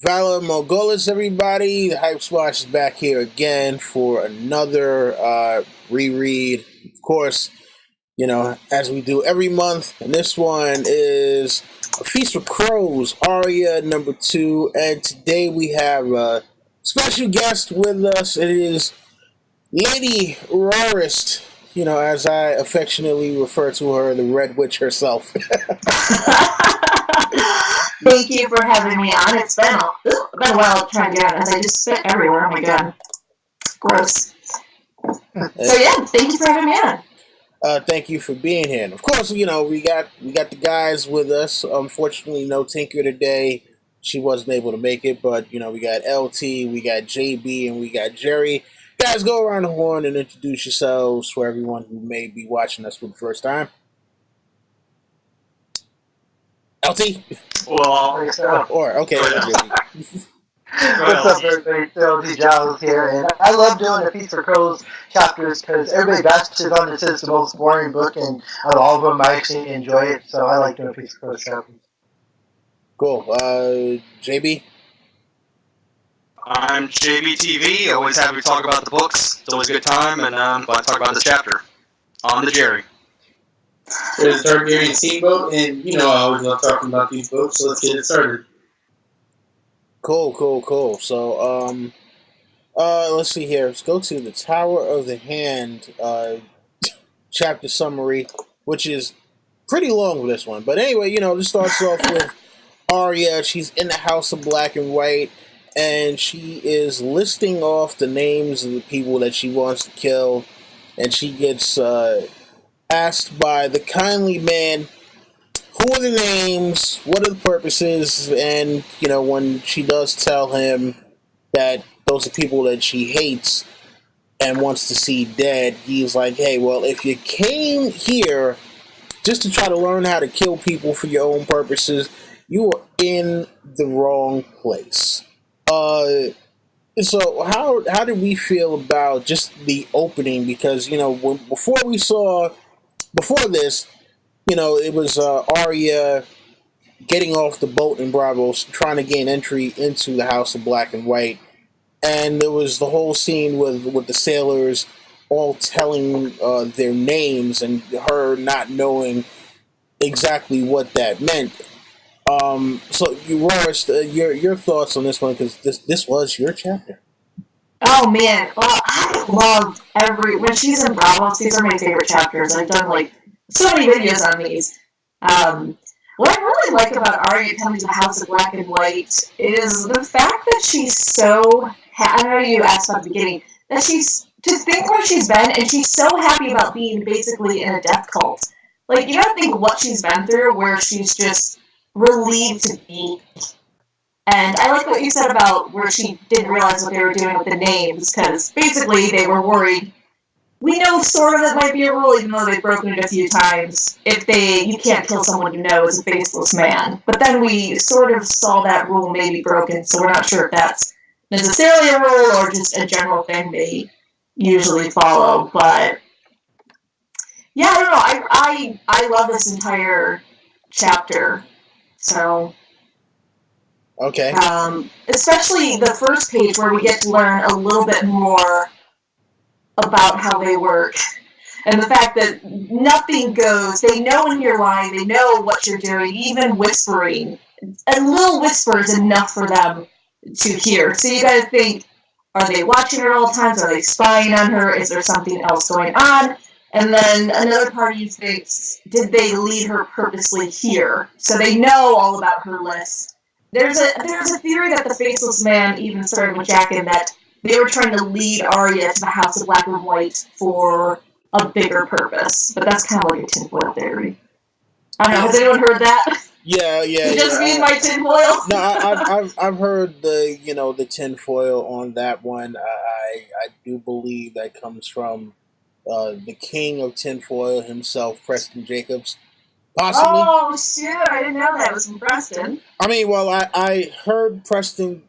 Valor Mogolis, everybody. The Hype Splash is back here again for another reread. Of course, as we do every month. And this one is A Feast for Crows, Arya number 2. And today we have a special guest with us. It is Lady Rarest, as I affectionately refer to her, the Red Witch herself. Thank you for having me on. It's been a while trying to get on, as I just spit everywhere. Oh my god. Gross. So yeah, thank you for having me on. Thank you for being here. And of course, we got the guys with us. Unfortunately, no Tinker today. She wasn't able to make it, but we got LT, we got JB, and we got Jerry. Guys, go around the horn and introduce yourselves for everyone who may be watching us for the first time. LT? Well, okay. What's up, everybody? LT Giles here, and I love doing the Feast for Crows chapters because everybody bashes on it. It's the most boring book, and out of all of them, I actually enjoy it, so I like doing Feast for Crows chapters. Cool. JB? I'm JBTV, always happy to talk about the books. It's always a good time, and I'm glad to talk about this chapter. On to Jerry. It's Targaryen Steamboat, and I always love talking about these books, so let's get it started. Cool. So, let's see here. Let's go to the Tower of the Hand chapter summary, which is pretty long with this one. But anyway, this starts off with Arya. She's in the House of Black and White, and she is listing off the names of the people that she wants to kill, and she gets asked by the kindly man, who are the names, what are the purposes, and, when she does tell him that those are people that she hates and wants to see dead, he's like, hey, well, if you came here just to try to learn how to kill people for your own purposes, you are in the wrong place. So how did we feel about just the opening? Because, before this, it was Arya getting off the boat in Bravos, trying to gain entry into the House of Black and White. And there was the whole scene with the sailors all telling their names and her not knowing exactly what that meant. So, Roris, your thoughts on this one, because this was your chapter. Oh man, well, I love when she's in Bravos, these are my favorite chapters. I've done so many videos on these. What I really like about Arya coming to the House of Black and White is the fact that she's so I know you asked about the beginning, that she's to think where she's been, and she's so happy about being basically in a death cult. You gotta think what she's been through, where she's just relieved to be. And I like what you said about where she didn't realize what they were doing with the names, because basically they were worried. We know sort of it might be a rule, even though they've broken it a few times. You can't kill someone you know as a faceless man. But then we sort of saw that rule maybe broken, so we're not sure if that's necessarily a rule or just a general thing they usually follow. But yeah, I don't know. I love this entire chapter. So. Okay. Especially the first page where we get to learn a little bit more about how they work. And the fact that nothing goes, they know when you're lying, they know what you're doing, even whispering. A little whisper is enough for them to hear. So you gotta think, are they watching her at all times? Are they spying on her? Is there something else going on? And then another part of you thinks, did they lead her purposely here? So they know all about her list. There's a theory that the Faceless Man even started with Jaqen, that they were trying to lead Arya to the House of Black and White for a bigger purpose. But that's kind of like a tinfoil theory. I don't know, has anyone heard that? Yeah. Just me and my tinfoil? No, I've heard the tinfoil on that one. I do believe that comes from the king of tinfoil himself, Preston Jacobs. Possibly. Oh, shit, I didn't know that. It was from Preston. I mean, well, I heard Preston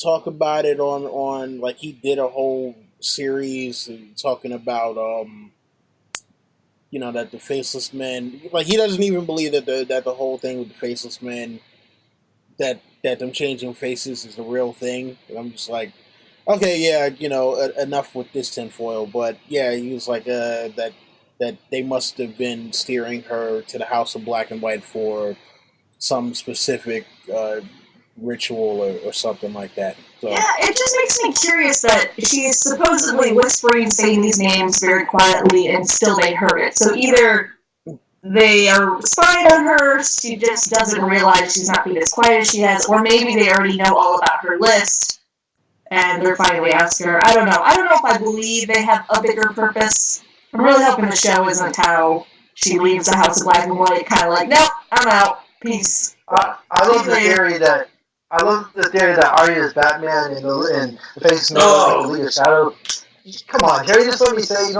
talk about it on he did a whole series talking about, that the Faceless Men, he doesn't even believe that the whole thing with the Faceless Men, that that them changing faces is a real thing. And I'm just like, okay, yeah, enough with this tinfoil. But yeah, he was like, that they must have been steering her to the House of Black and White for some specific ritual or something like that. So. Yeah, it just makes me curious that she's supposedly whispering, saying these names very quietly, and still they heard it. So either they are spying on her, she just doesn't realize she's not being as quiet as she has, or maybe they already know all about her list, and they're finally asking her. I don't know. I don't know if I believe they have a bigger purpose. I'm really hoping the show isn't how she leaves the House of Black and White, kind of like, nope, I'm out, peace. I love the theory that Arya is Batman and the face of the League of Shadow. Come on, Terry, just let me say,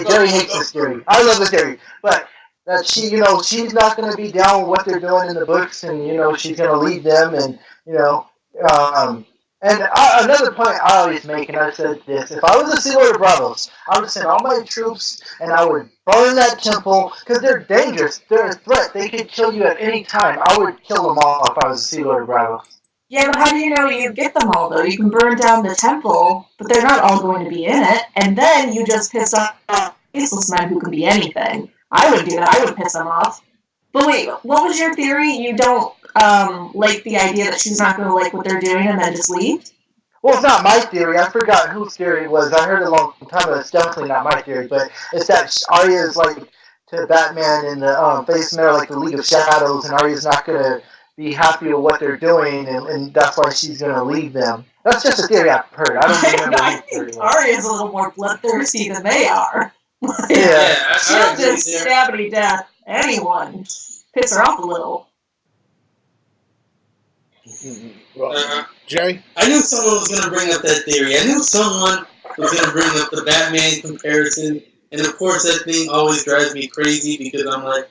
Jerry hates this theory. I love the theory, but that she's not going to be down with what they're doing in the books, and she's going to lead them, and another point I always make, and I said this: if I was a Sea Lord of Bravos, I would send all my troops, and I would burn that temple because they're dangerous. They're a threat. They could kill you at any time. I would kill them all if I was a Sea Lord of Bravos. Yeah, but how do you know you get them all, though? You can burn down the temple, but they're not all going to be in it, and then you just piss off faceless men who can be anything. I would do that. I would piss them off. But wait, what was your theory? You don't like the idea that she's not going to like what they're doing and then just leave? Well, it's not my theory. I forgot whose theory it was. I heard it a long time ago. It's definitely not my theory, but it's that Arya is like to Batman and the face matter like the League of Shadows, and Arya's not going to be happy with what they're doing, and that's why she's going to leave them. That's just a theory I've heard. I don't remember. I think Arya's a little more bloodthirsty than they are. Yeah, she'll just stab to death anyone. Piss her off a little. Well, Jerry? I knew someone was going to bring up that theory. I knew someone was going to bring up the Batman comparison. And of course, that thing always drives me crazy because I'm a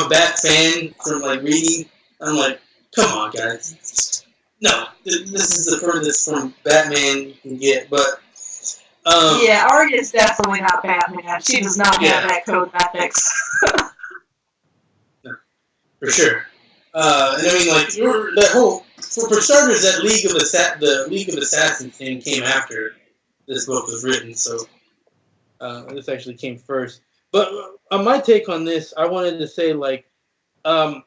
Bat fan from reading. I'm like, come on, guys. No, this is the furthest from Batman you can get. But yeah, Arya's definitely not Batman. She does not have that code of ethics. No, for sure. And I mean, that whole for starters, that the League of Assassins thing came after this book was written, so this actually came first. But on my take on this, I wanted to say I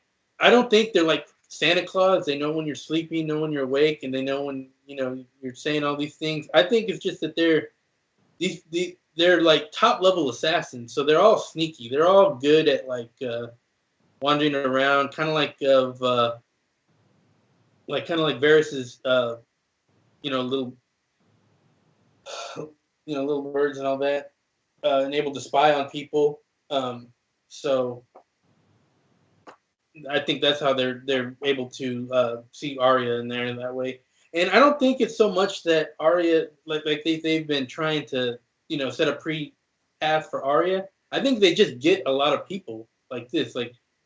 don't think they're like Santa Claus. They know when you're sleeping, know when you're awake, and they know when you're saying all these things. I think it's just that they're like top level assassins, so they're all sneaky. They're all good at wandering around, kind of like Varys's, little birds and all that, and able to spy on people. So I think that's how they're able to see Arya in there in that way. And I don't think it's so much that Arya they've been trying to set a pre-path for Arya. I think they just get a lot of people like this.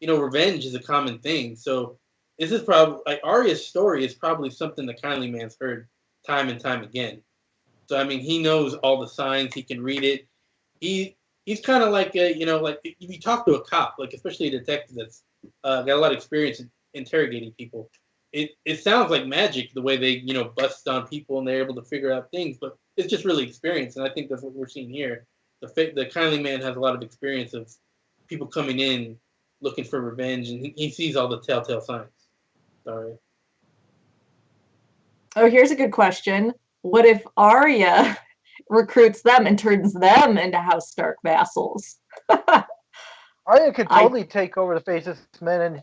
Revenge is a common thing. So this is probably Arya's story is probably something the Kindly Man's heard time and time again. So I mean, he knows all the signs. He can read it. He's kind of like if you talk to a cop, especially a detective that's got a lot of experience in interrogating people. It sounds like magic the way they bust on people and they're able to figure out things, but it's just really experience, and I think that's what we're seeing here. The Kindly Man has a lot of experience of people coming in looking for revenge, and he sees all the telltale signs. Sorry. Oh, here's a good question. What if Arya recruits them and turns them into House Stark vassals? Arya could totally take over the faceless men, and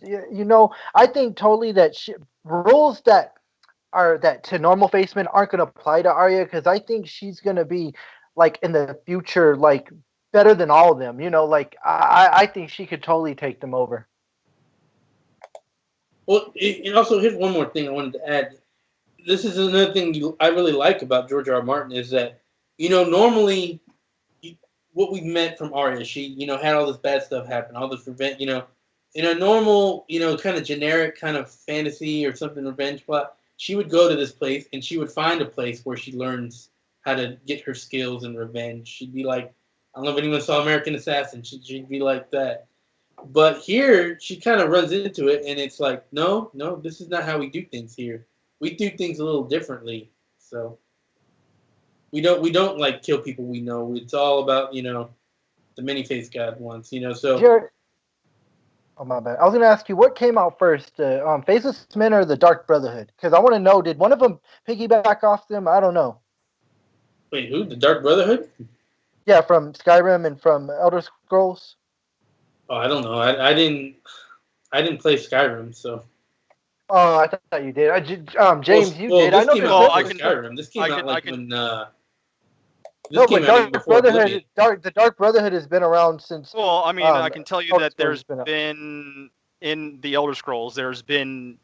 I think totally that rules that to normal face men aren't going to apply to Arya, because I think she's going to be in the future better than all of them. I think she could totally take them over. Well, and also here's one more thing I wanted to add. This is another thing I really like about George R. R. Martin is that normally what we meant from Arya, she had all this bad stuff happen, all this revenge, in a normal kind of generic kind of fantasy or something revenge plot, she would go to this place and she would find a place where she learns how to get her skills and revenge. She'd be like, I don't know if anyone saw American Assassin. She'd be like that. But here, she kind of runs into it, and it's like, no, this is not how we do things here. We do things a little differently. So we don't like kill people we know. It's all about the many-faced God wants. So Jared, oh my bad. I was gonna ask you what came out first, Faceless Men or the Dark Brotherhood? Because I want to know, did one of them piggyback off them? I don't know. wait, who? The Dark Brotherhood? Yeah, from Skyrim and from Elder Scrolls. Oh, I don't know. I didn't play Skyrim, so. Oh, I thought you did. James, you did. I know came this out I before can- Skyrim. This came out like when. No, This came but out even Dark before Brotherhood, Oblivion. the Dark Brotherhood has been around since. Well, I mean, I can tell you Elder that there's Scrolls has been in the Elder Scrolls, there's been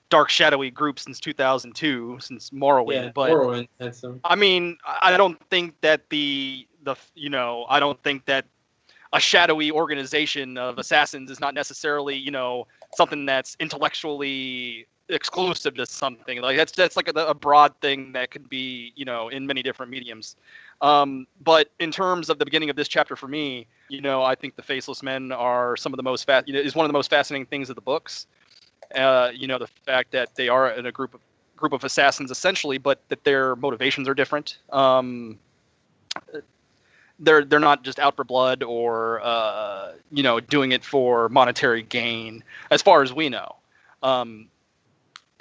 dark shadowy groups since 2002, since Morrowind. Yeah, but Morrowind had some. I mean, I don't think that I don't think that a shadowy organization of assassins is not necessarily something that's intellectually exclusive to something. Like that's like a broad thing that could be in many different mediums. But in terms of the beginning of this chapter for me, I think the Faceless Men are some of the most is one of the most fascinating things of the books. The fact that they are in a group of assassins essentially, but that their motivations are different. They're not just out for blood or doing it for monetary gain, as far as we know.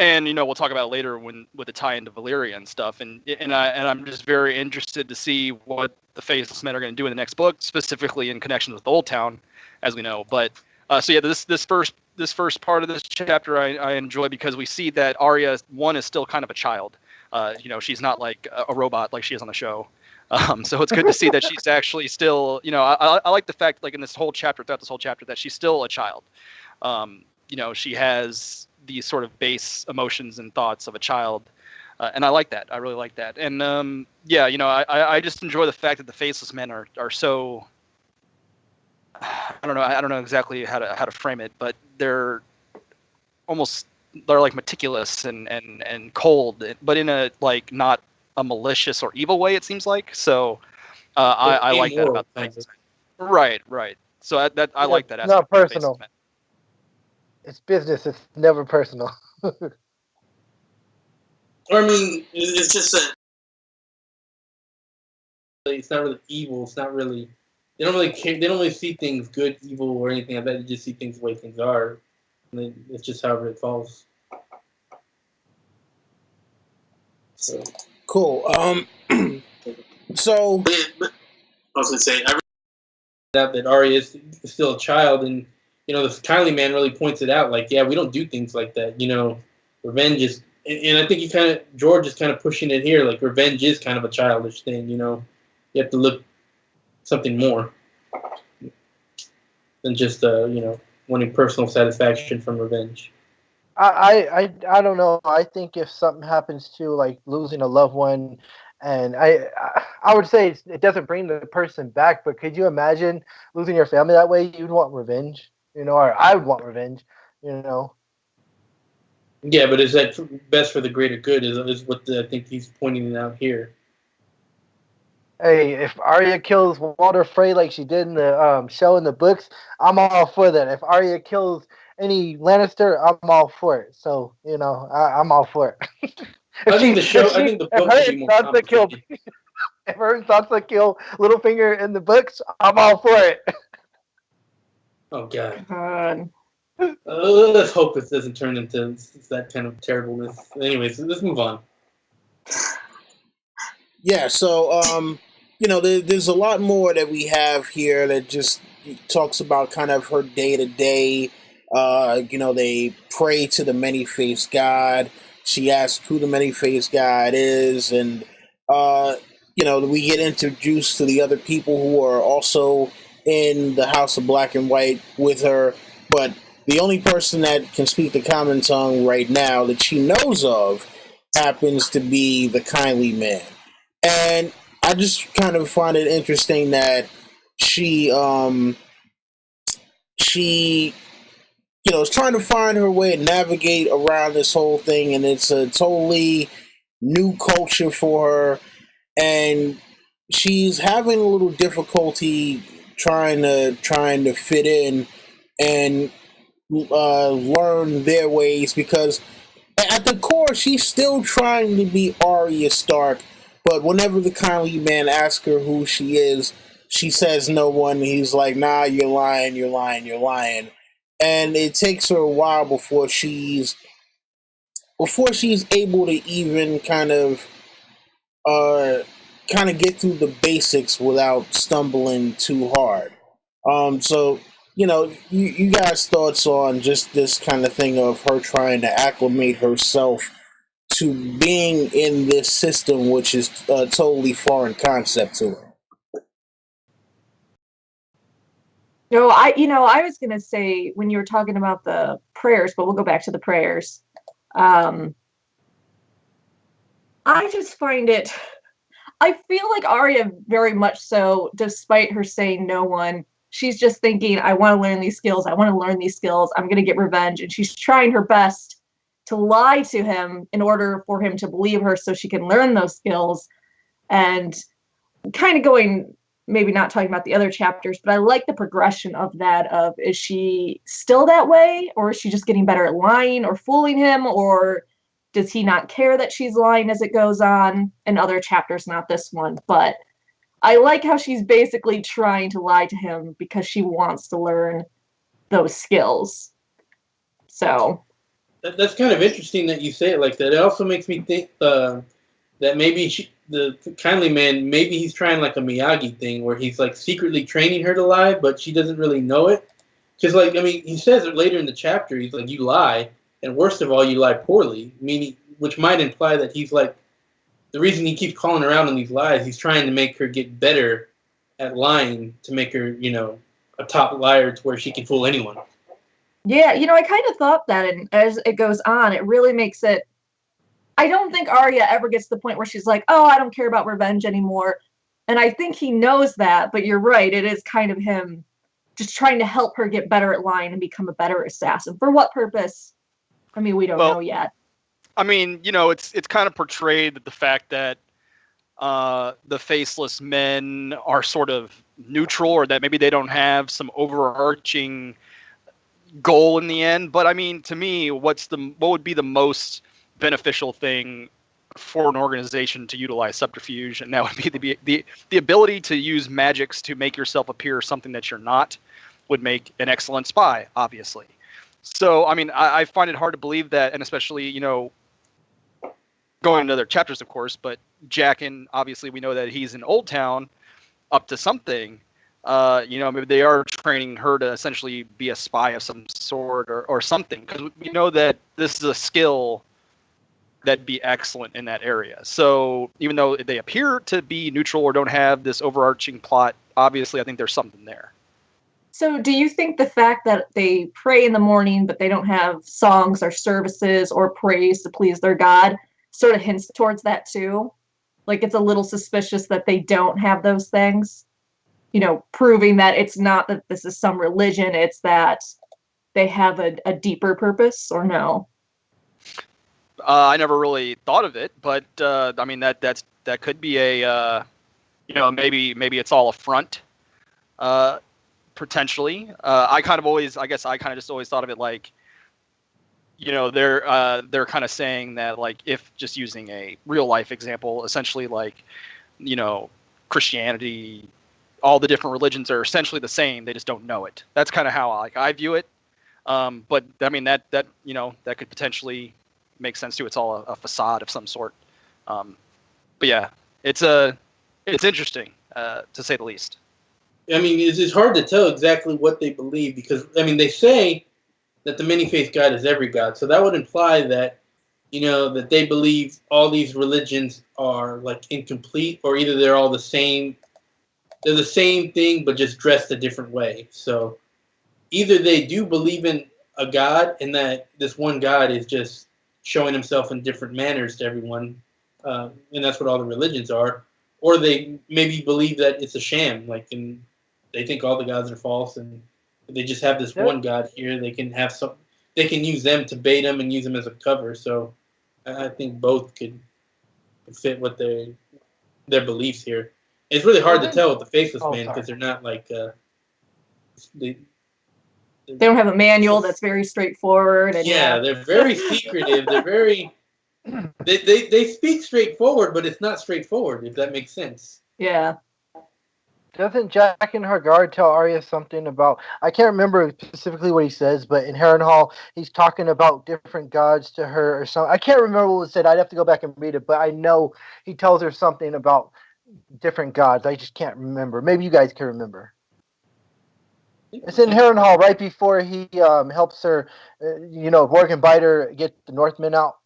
And we'll talk about it later with the tie into Valyria and stuff. And I'm just very interested to see what the Faceless Men are going to do in the next book, specifically in connection with Old Town, as we know. But so yeah, this first part of this chapter I enjoy because we see that Arya is still kind of a child. She's not like a robot like she is on the show. So it's good to see that she's actually still, I like the fact, like in this whole chapter, throughout this whole chapter, that she's still a child. She has these sort of base emotions and thoughts of a child. And I like that. I really like that. And I just enjoy the fact that the Faceless Men are so, I don't know exactly how to frame it, but they're like meticulous and cold, but in a like not a malicious or evil way, it seems like. So I like that about the Faceless Men. Right. So I like that. It's not personal. It's business. It's never personal. I mean, it's just that it's not really evil. It's not really. They don't really care. They don't really see things good, evil, or anything like that. They just see things the way things are. And it's just however it falls. So cool. So I was gonna say that Arya is still a child, and this kindly man really points it out. Like, yeah, we don't do things like that. Revenge is, and I think George is kind of pushing it here. Like, revenge is kind of a childish thing. You have to look something more than just wanting personal satisfaction from revenge. I don't know. I think if something happens to like losing a loved one, and I would say it doesn't bring the person back, but could you imagine losing your family that way? You'd want revenge, or I would want revenge, Yeah, but is that best for the greater good? Is what I think he's pointing out here. Hey, if Arya kills Walder Frey like she did in the show in the books, I'm all for that. If Arya kills any Lannister, I'm all for it. So I'm all for it. I think the book should be more complicated. If her and Sansa kill Littlefinger in the books, I'm all for it. Oh God. Let's hope this doesn't turn into that kind of terribleness. Anyways, let's move on. Yeah, so there's a lot more that we have here that just talks about kind of her day to day. They pray to the many-faced God. She asks who the many-faced God is, and we get introduced to the other people who are also in the House of Black and White with her. But the only person that can speak the common tongue right now that she knows of happens to be the kindly man. And I just kind of find it interesting that she is trying to find her way and navigate around this whole thing, and it's a totally new culture for her, and she's having a little difficulty trying to fit in and learn their ways, because at the core she's still trying to be Arya Stark. But whenever the kindly man asks her who she is, she says no one. He's like, nah, you're lying, you're lying, you're lying. And it takes her a while before she's able to even kind of get through the basics without stumbling too hard. So you guys' thoughts on just this kind of thing of her trying to acclimate herself to being in this system, which is a totally foreign concept to her. No, I was gonna say when you were talking about the prayers, but we'll go back to the prayers. I just find it. I feel like Arya very much so, despite her saying no one, she's just thinking, I want to learn these skills. I want to learn these skills. I'm gonna get revenge, and she's trying her best to lie to him in order for him to believe her, so she can learn those skills. And kind of going, maybe not talking about the other chapters, but I like the progression of that. Of, is she still that way, or is she just getting better at lying or fooling him, or does he not care that she's lying as it goes on? In other chapters, not this one, but I like how she's basically trying to lie to him because she wants to learn those skills. So That's kind of interesting that you say it like that. It also makes me think that maybe the kindly man, maybe he's trying like a Miyagi thing where he's like secretly training her to lie, but she doesn't really know it. Because he says it later in the chapter. He's like, you lie, and worst of all, you lie poorly. Meaning, which might imply that he's like, the reason he keeps calling her out on these lies, he's trying to make her get better at lying to make her, a top liar to where she can fool anyone. Yeah, I kind of thought that, and as it goes on, it really makes it. I don't think Arya ever gets to the point where she's like, oh, I don't care about revenge anymore. And I think he knows that, but you're right, it is kind of him just trying to help her get better at lying and become a better assassin. For what purpose? I mean, we don't know yet. I mean, it's kind of portrayed that the fact that the faceless men are sort of neutral, or that maybe they don't have some overarching goal in the end. But I mean, to me, what would be the most beneficial thing for an organization to utilize subterfuge, and that would be the ability to use magics to make yourself appear something that you're not, would make an excellent spy, obviously. So I mean, I find it hard to believe that, and especially going into other chapters, of course, but Jaqen, obviously we know that he's in Old Town up to something. Maybe they are training her to essentially be a spy of some sort, or something, because we know that this is a skill that'd be excellent in that area. So even though they appear to be neutral or don't have this overarching plot, obviously I think there's something there. So do you think the fact that they pray in the morning, but they don't have songs or services or praise to please their God, sort of hints towards that too? Like, it's a little suspicious that they don't have those things, proving that it's not that this is some religion, it's that they have a deeper purpose, or no? I never really thought of it, but I mean, that could be a maybe it's all a front, potentially. I kind of just always thought of it like, they're kind of saying that, like, if just using a real life example, essentially, like, Christianity, all the different religions are essentially the same, they just don't know it. That's kind of how I view it. But I mean, that could potentially make sense too. It's all a facade of some sort. But yeah, it's interesting, to say the least. I mean, it's hard to tell exactly what they believe, because they say that the many-faced God is every God, so that would imply that that they believe all these religions are like incomplete, or either they're all the same. They're the same thing, but just dressed a different way. So either they do believe in a God, and that this one God is just showing himself in different manners to everyone, and that's what all the religions are, or they maybe believe that it's a sham, and they think all the gods are false, and they just have this one God here. They can use them to bait them and use them as a cover. So I think both could fit what their beliefs here. It's really hard to tell with the faceless man, because they're not like they They don't have a manual that's very straightforward. And they're very secretive. They're very. They speak straightforward, but it's not straightforward. If that makes sense. Yeah. Doesn't Jaqen H'ghar tell Arya something about? I can't remember specifically what he says, but in Harrenhal, he's talking about different gods to her or something. I can't remember what was said. I'd have to go back and read it, but I know he tells her something about different gods. I just can't remember. Maybe you guys can remember. It's in Harrenhal right before he helps her, Morgan Biter get the Northmen out.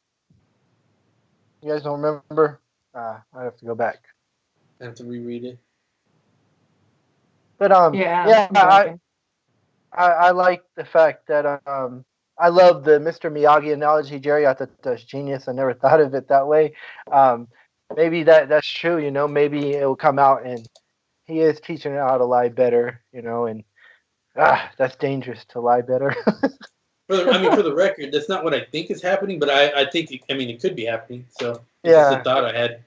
You guys don't remember? I have to go back. I have to reread it. But I like the fact that I love the Mr. Miyagi analogy, Jerry. I thought that's genius. I never thought of it that way. Maybe that's true. Maybe it will come out and he is teaching her how to lie better. And that's dangerous to lie better. For the record, that's not what I think is happening, but I think it could be happening. So it's just a thought I had.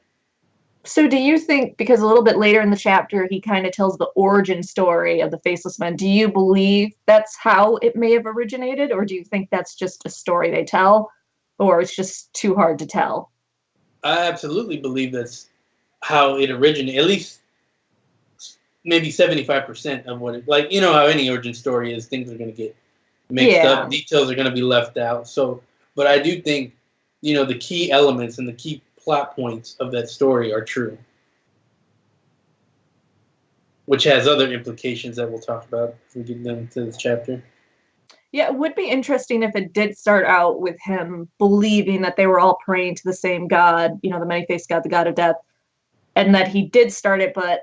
So do you think, because a little bit later in the chapter, he kind of tells the origin story of the Faceless Men, do you believe that's how it may have originated, or do you think that's just a story they tell, or it's just too hard to tell? I absolutely believe that's how it originated, at least maybe 75% of what it, how any origin story is, things are going to get mixed up, details are going to be left out. So, but I do think, the key elements and the key plot points of that story are true, which has other implications that we'll talk about if we get into this chapter. Yeah, it would be interesting if it did start out with him believing that they were all praying to the same god, the many-faced god, the god of death, and that he did start it, but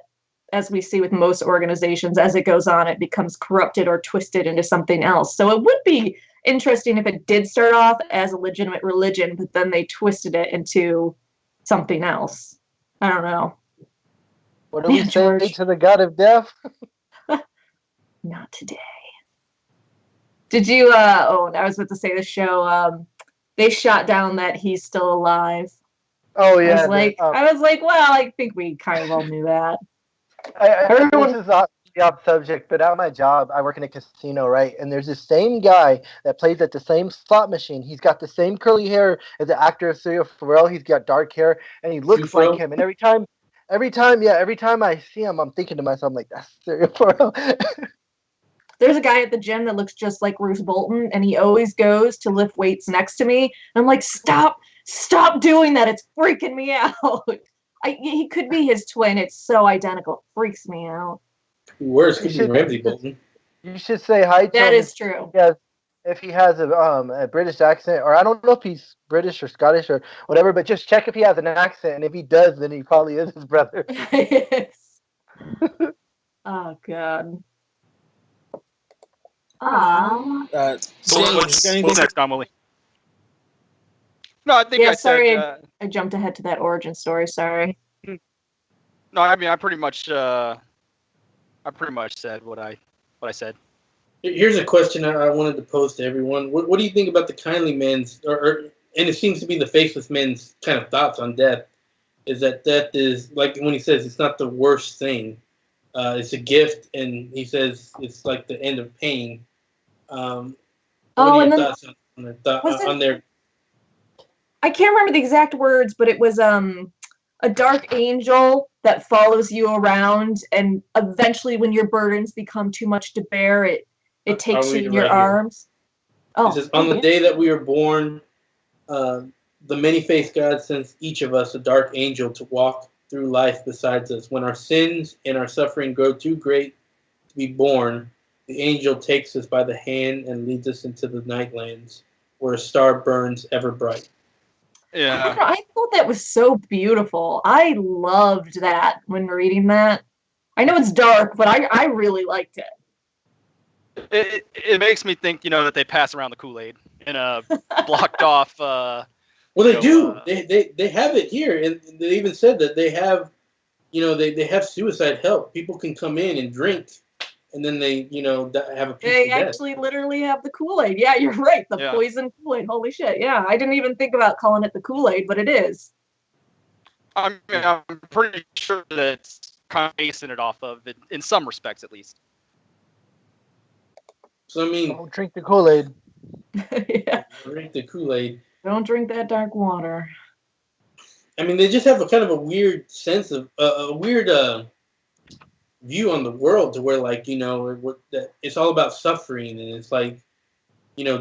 as we see with most organizations, as it goes on, it becomes corrupted or twisted into something else. So it would be interesting if it did start off as a legitimate religion, but then they twisted it into something else. I don't know. What do we say to the god of death? Not today. Did you, I was about to say the show, they shot down that he's still alive. Oh, yeah. I was like, well, I think we kind of all knew that. This is off subject, but at my job, I work in a casino, right? And there's this same guy that plays at the same slot machine. He's got the same curly hair as the actor of Serial Pharrell. He's got dark hair, and he looks like him. And every time I see him, I'm thinking to myself, I'm like, that's Serial Pharrell. There's a guy at the gym that looks just like Bruce Bolton, and he always goes to lift weights next to me. And I'm like, stop doing that. It's freaking me out. He could be his twin. It's so identical. It freaks me out. Worse could be Ramsey Bolton. You should say hi to him. That is true. If he has a British accent, or I don't know if he's British or Scottish or whatever, but just check if he has an accent, and if he does, then he probably is his brother. Yes. Oh, God. What's next, Amelie? No, I think I said. I jumped ahead to that origin story. Sorry. No, I pretty much said what I said. Here's a question I wanted to pose to everyone. What do you think about the kindly men's, and it seems to be the faceless men's kind of thoughts on death? Is that death is, like when he says it's not the worst thing, it's a gift, and he says it's like the end of pain. What are your thoughts on their? I can't remember the exact words, but it was a dark angel that follows you around, and eventually, when your burdens become too much to bear, it takes you in your arms. Oh, it says, on the day that we were born, the many-faced God sends each of us a dark angel to walk through life beside us. When our sins and our suffering grow too great to be borne, the angel takes us by the hand and leads us into the nightlands, where a star burns ever bright. Yeah, I thought that was so beautiful. I loved that when reading that. I know it's dark, but I really liked it. It makes me think, that they pass around the Kool-Aid in a blocked off. Well, they do. They have it here, and they even said that they have, they have suicide help. People can come in and drink, and then they, have a piece They of death. actually literally have the Kool-Aid. Yeah, you're right. The poison Kool-Aid. Holy shit. Yeah, I didn't even think about calling it the Kool-Aid, but it is. I'm pretty sure that it's kind of basing it off of it, in some respects, at least. So I mean, Don't drink the Kool-Aid. Yeah. drink the Kool-Aid. Don't drink that dark water. I mean, they just have a kind of a weird sense of a weird view on the world, to where, like, that it's all about suffering, and it's like,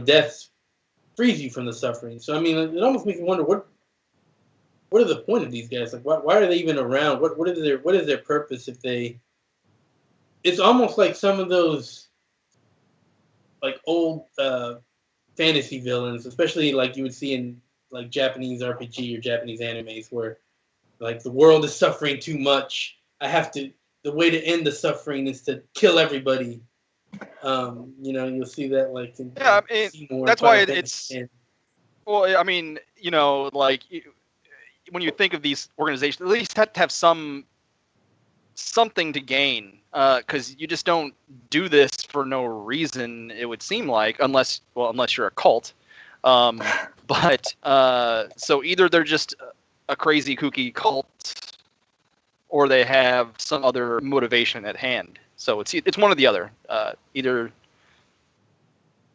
death frees you from the suffering. So I mean, it almost makes me wonder what are the point of these guys? Like, why are they even around? What is their purpose if they? It's almost like some of those like old fantasy villains, especially like you would see in like Japanese RPG or Japanese animes, where like the world is suffering too much. The way to end the suffering is to kill everybody. You'll see that like in Seymour, that's why Final it's. Fantasy X. Well, I mean, like when you think of these organizations, at least have to have something to gain, because you just don't do this for no reason. It would seem like, unless you're a cult. But so either they're just a crazy kooky cult, or they have some other motivation at hand. So it's one or the other. Either.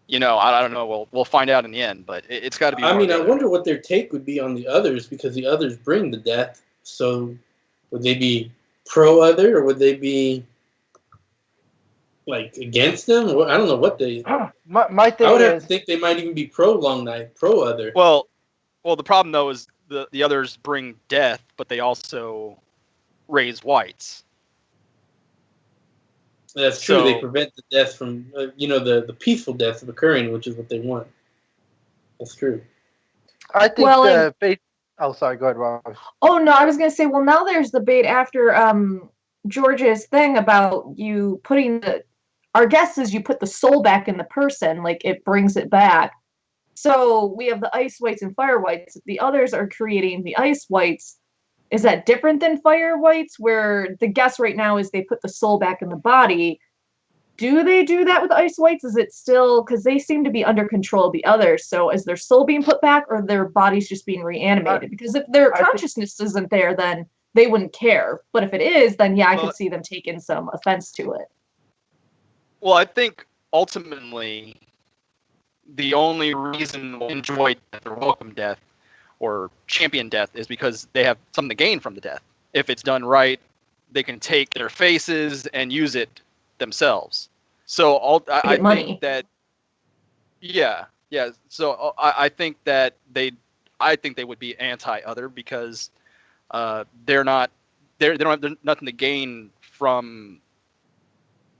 I don't know. We'll find out in the end, but it's got to be. I mean, I wonder what their take would be on the others, because the others bring the death. So would they be pro-other, or would they be like against them? I don't know what they. My thing I would have is, to think they might even be pro-long night, pro-other. Well, the problem though is the others bring death, but they also raise whites. That's true. So, they prevent the death from, the peaceful death of occurring, which is what they want. That's true. I think Well, faith. Oh, sorry. Go ahead, Rob. Oh no, I was gonna say, well, now there's debate after George's thing about you putting our guess is you put the soul back in the person, like it brings it back. So we have the ice whites and fire whites. The others are creating the ice whites. Is that different than fire whites, where the guess right now is they put the soul back in the body? Do they do that with ice whites? Is it still, because they seem to be under control of the others? So is their soul being put back, or their body's just being reanimated? Because if their consciousness isn't there, then they wouldn't care. But if it is, then yeah, I could see them taking some offense to it. Well, I think ultimately the only reason we'll enjoy death or welcome death or champion death is because they have something to gain from the death. If it's done right, they can take their faces and use it themselves. So I think that, yeah. So I think that they would be anti-other, because they don't have nothing to gain from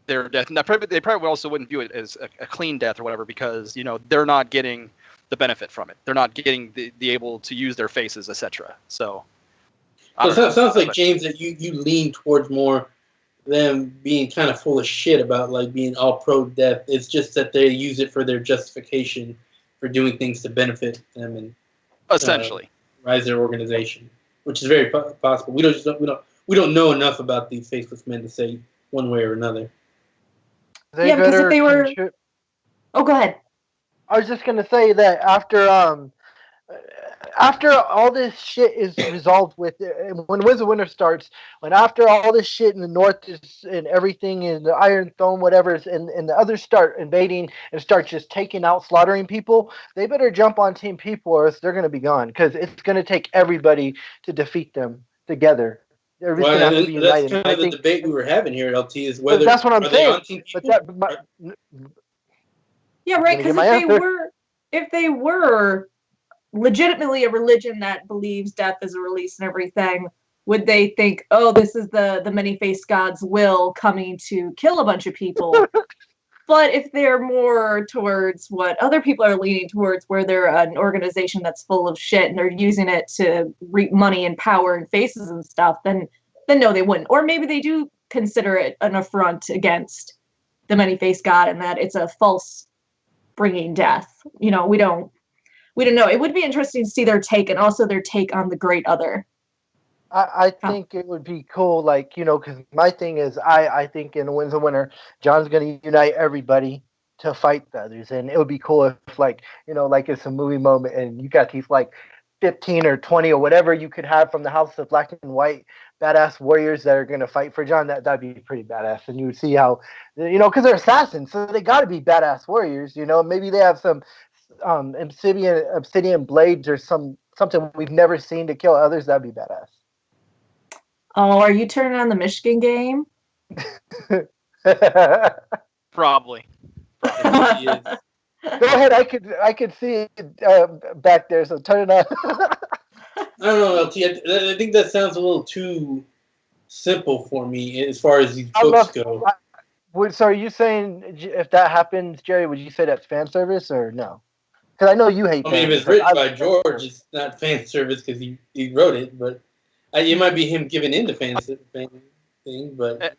their death. Now, they probably also wouldn't view it as a clean death or whatever, because they're not getting the benefit from it. They're not getting the able to use their faces, etc. So it sounds like, James, that you lean towards more them being kind of full of shit about like being all pro death. It's just that they use it for their justification for doing things to benefit them and essentially rise their organization, which is very possible. We don't know enough about these faceless men to say one way or another. Yeah, because if they were, oh, go ahead. I was just gonna say that after all this shit is resolved with, when Winds of Winter starts, when after all this shit in the North is and everything in the Iron Throne, whatever, and the others start invading and start just taking out, slaughtering people, they better jump on Team People or else they're going to be gone, because it's going to take everybody to defeat them together. That's kind of the debate we were having here, LT, is whether that's what I'm saying. Yeah, right, because if they were legitimately a religion that believes death is a release and everything, would they think, oh, this is the many-faced god's will coming to kill a bunch of people? But if they're more towards what other people are leaning towards, where they're an organization that's full of shit and they're using it to reap money and power and faces and stuff, then no, they wouldn't. Or maybe they do consider it an affront against the many-faced god and that it's a false bringing death. We don't know. It would be interesting to see their take, and also their take on the great other. I think it would be cool, like, because my thing is, I think in the Winds of Winter, John's going to unite everybody to fight the others, and it would be cool if, like, like it's a movie moment, and you got these, like, 15 or 20 or whatever you could have from the House of Black and White badass warriors that are going to fight for Jon, that'd be pretty badass. And you would see how, because they're assassins, so they got to be badass warriors. Maybe they have some obsidian blades or something we've never seen to kill others. That'd be badass. Oh, are you turning on the Michigan game? Probably. Go ahead. I could see it back there. So turn it on. I don't know, LT. I think that sounds a little too simple for me as far as these books go. So are you saying if that happens, Jerry, would you say that's fan service or no? Because I know you hate. I mean, if it's written by George, it's not fan service because he wrote it, but it might be him giving in to fan thing. But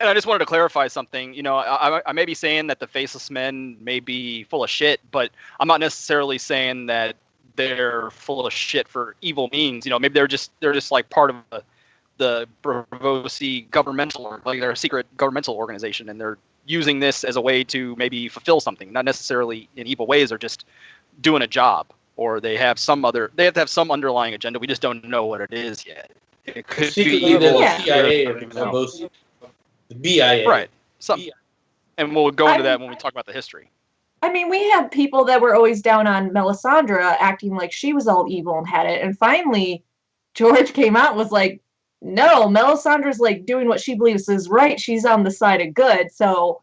and I just wanted to clarify something. I may be saying that the faceless men may be full of shit, but I'm not necessarily saying that they're full of shit for evil means. Maybe they're just like part of the Bravosi governmental, like they're a secret governmental organization, and they're using this as a way to maybe fulfill something, not necessarily in evil ways, or just doing a job, or they have to have some underlying agenda. We just don't know what it is yet. It could be evil. The CIA or the BIA. Right. And we'll go into that when we talk about the history. I mean, we had people that were always down on Melisandre acting like she was all evil and had it. And finally, George came out and was like, no, Melisandre's like doing what she believes is right. She's on the side of good. So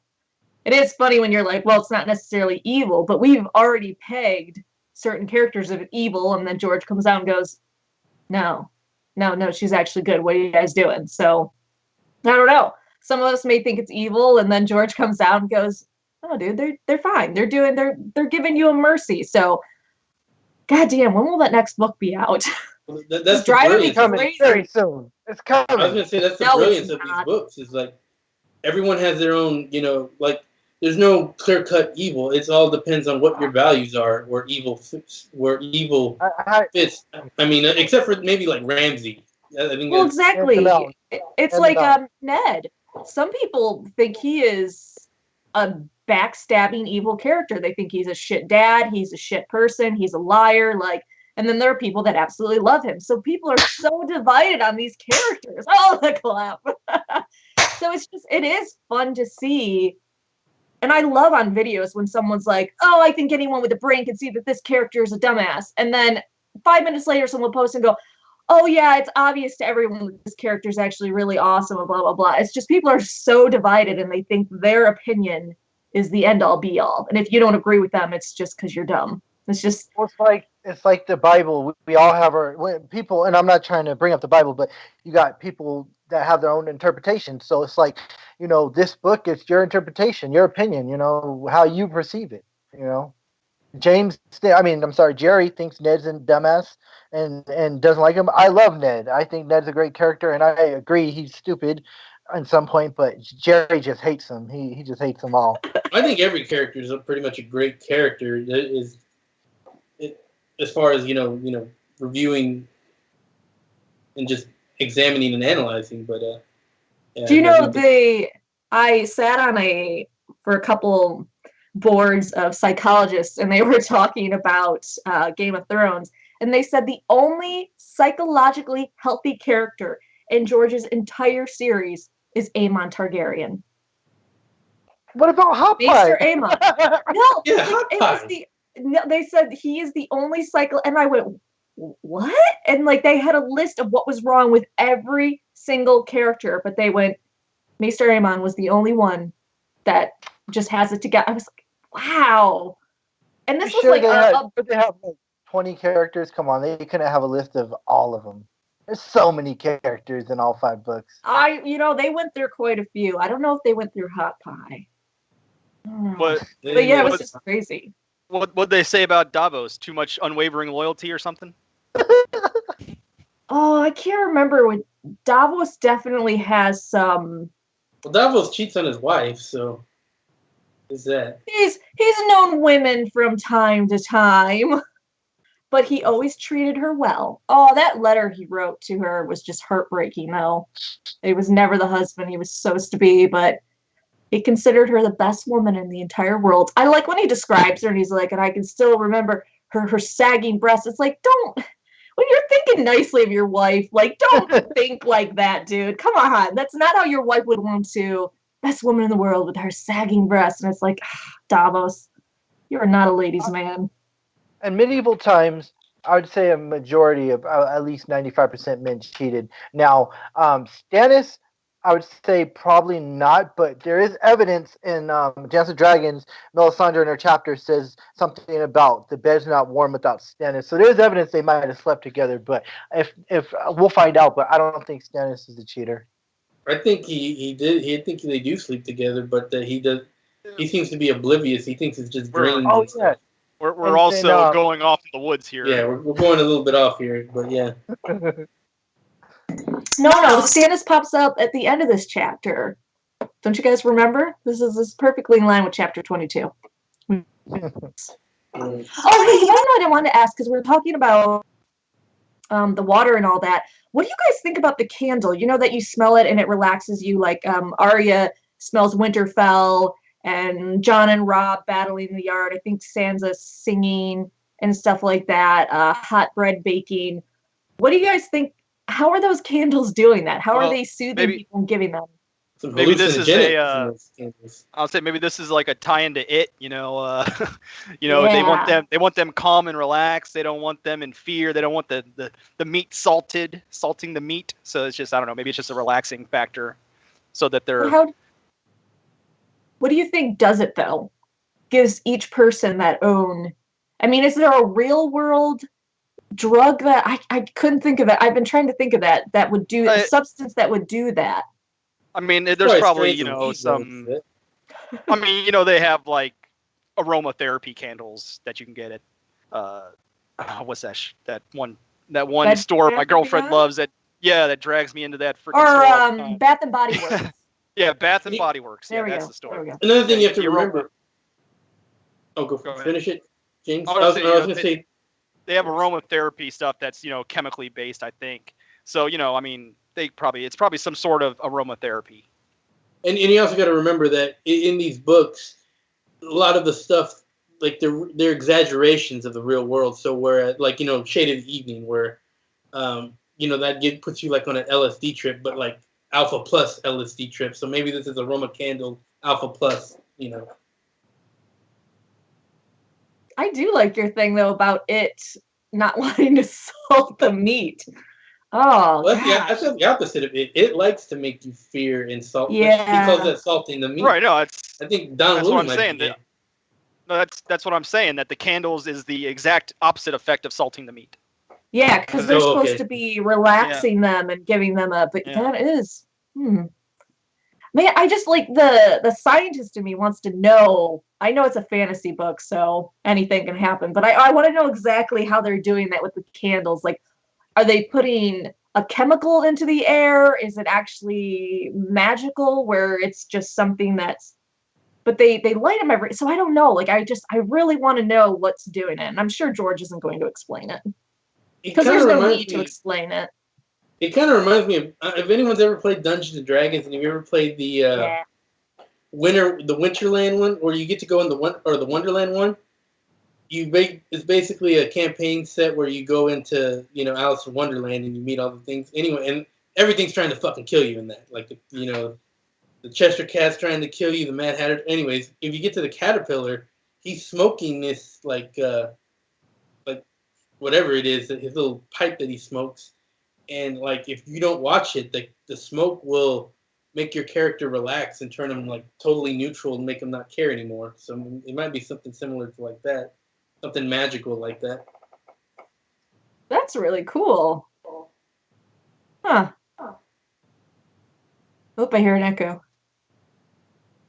it is funny when you're like, well, it's not necessarily evil, but we've already pegged certain characters of evil. And then George comes out and goes, no, she's actually good. What are you guys doing? So I don't know. Some of us may think it's evil. And then George comes out and goes, oh, dude, they're fine. They're giving you a mercy. So, goddamn, when will that next book be out? That's driving me coming very soon. It's coming. I was gonna say that's the brilliance of these books. Is like everyone has their own. Like there's no clear cut evil. It all depends on what your values are. Where evil fits. I mean, except for maybe like Ramsay. I think well, exactly. It's like Ned. Some people think he is a backstabbing evil character. They think he's a shit dad, he's a shit person, he's a liar, and then there are people that absolutely love him. So people are so divided on these characters. Oh, the clap. So it is fun to see. And I love on videos when someone's like, oh, I think anyone with a brain can see that this character is a dumbass. And then 5 minutes later, someone will post and go, oh yeah, it's obvious to everyone that this character is actually really awesome, and blah, blah, blah. It's just people are so divided and they think their opinion is the end all be all. And if you don't agree with them, it's just because you're dumb. It's just. Well, it's like the Bible. We all have our people, and I'm not trying to bring up the Bible, but you got people that have their own interpretation. So it's like, this book, it's your interpretation, your opinion, how you perceive it, Jerry thinks Ned's a dumbass and doesn't like him. I love Ned. I think Ned's a great character, and I agree he's stupid at some point, but Jerry just hates him. He just hates them all. I think every character is pretty much a great character. As far as reviewing and just examining and analyzing. But do you know I sat on for a couple boards of psychologists, and they were talking about Game of Thrones, and they said the only psychologically healthy character in George's entire series is Aemon Targaryen. What about Hot Pie? Maester Aemon. No, yeah, they said he is the only and I went, what? And they had a list of what was wrong with every single character, but they went, Maester Aemon was the only one that just has it together. I was like, wow. And this was they have 20 characters. Come on, they couldn't have a list of all of them. There's so many characters in all 5 books. They went through quite a few. I don't know if they went through Hot Pie. But yeah, it was just crazy. What'd they say about Davos? Too much unwavering loyalty or something? Oh, I can't remember. Davos definitely has some. Well, Davos cheats on his wife, so is that? He's known women from time to time, but he always treated her well. Oh, that letter he wrote to her was just heartbreaking, though. It was never the husband he was supposed to be, but he considered her the best woman in the entire world. I like when he describes her, and he's like, and I can still remember her sagging breasts. It's like, don't, when you're thinking nicely of your wife, like, don't think like that, dude. Come on. That's not how your wife would want to. Best woman in the world with her sagging breasts. And it's like, Davos, you are not a ladies' man. In medieval times, I would say a majority of at least 95% men cheated. Now, Stannis, I would say probably not, but there is evidence in Dance of Dragons. Melisandre in her chapter says something about the bed's not warm without Stannis. So there's evidence they might have slept together, but if we'll find out. But I don't think Stannis is a cheater. I think he did. I think they do sleep together, but that he does. He seems to be oblivious. He thinks it's just dreams. Oh yeah. We're also going off in the woods here. Yeah, we're going a little bit off here, but yeah. No, Stannis pops up at the end of this chapter. Don't you guys remember? This is perfectly in line with chapter 22. Oh, hey, you want to know what I wanted to ask? Because we're talking about the water and all that. What do you guys think about the candle? You know that you smell it and it relaxes you, like Arya smells Winterfell, and Jon and Robb battling in the yard. I think Sansa singing and stuff like that. Hot bread baking. What do you guys think? How are those candles doing that? How are they soothing people and giving them? Maybe this is I'll say maybe this is like a tie-in to it. You know, they want them calm and relaxed. They don't want them in fear. They don't want the meat salting the meat. So it's just, I don't know. Maybe it's just a relaxing factor, so that they're. What do you think does it though? Gives each person that own. I mean, is there a real world drug that I couldn't think of it? I've been trying to think of that would do a substance that would do that. I mean, there's probably some. I mean, they have like aromatherapy candles that you can get at what's that? That one store my girlfriend loves. That drags me into that freaking store. Or Bath and Body Works. Yeah, Bath and Body Works. Yeah, that's the store. Another thing you have to remember. Go finish it, James. I was going to say. They have aromatherapy stuff that's chemically based, I think. So I mean, it's probably some sort of aromatherapy. And you also got to remember that in these books, a lot of the stuff, like they're exaggerations of the real world. So where like Shade of the Evening, where that puts you like on an LSD trip, but like Alpha Plus LSD trip. So maybe this is aroma candle Alpha Plus. I do like your thing though about it not wanting to salt the meat. Oh, well, that's the opposite of it. It likes to make you fear and salt. Yeah, he calls that salting the meat. Right. No, I think Don. That's what I'm saying. That's what I'm saying. That the candles is the exact opposite effect of salting the meat. Yeah, because they're supposed to be relaxing them and giving them a. But that is. Man, I just like the scientist in me wants to know. I know it's a fantasy book, so anything can happen. But I want to know exactly how they're doing that with the candles. Like, are they putting a chemical into the air? Is it actually magical, where it's just something that's? But they light them every. So I don't know. Like I really want to know what's doing it, and I'm sure George isn't going to explain it because there's no need to explain it. It kind of reminds me of if anyone's ever played Dungeons and Dragons, and have you ever played the Winterland one, where you get to go in the Wonderland one. It's basically a campaign set where you go into Alice in Wonderland and you meet all the things anyway, and everything's trying to fucking kill you in that. Like the Chester Cat's trying to kill you, the Mad Hatter. Anyways, if you get to the Caterpillar, he's smoking this like whatever it is, his little pipe that he smokes, and like if you don't watch it, the smoke will make your character relax and turn him like totally neutral and make him not care anymore. So it might be something similar to like that. Something magical like that. That's really cool. Huh. Hope I hear an echo.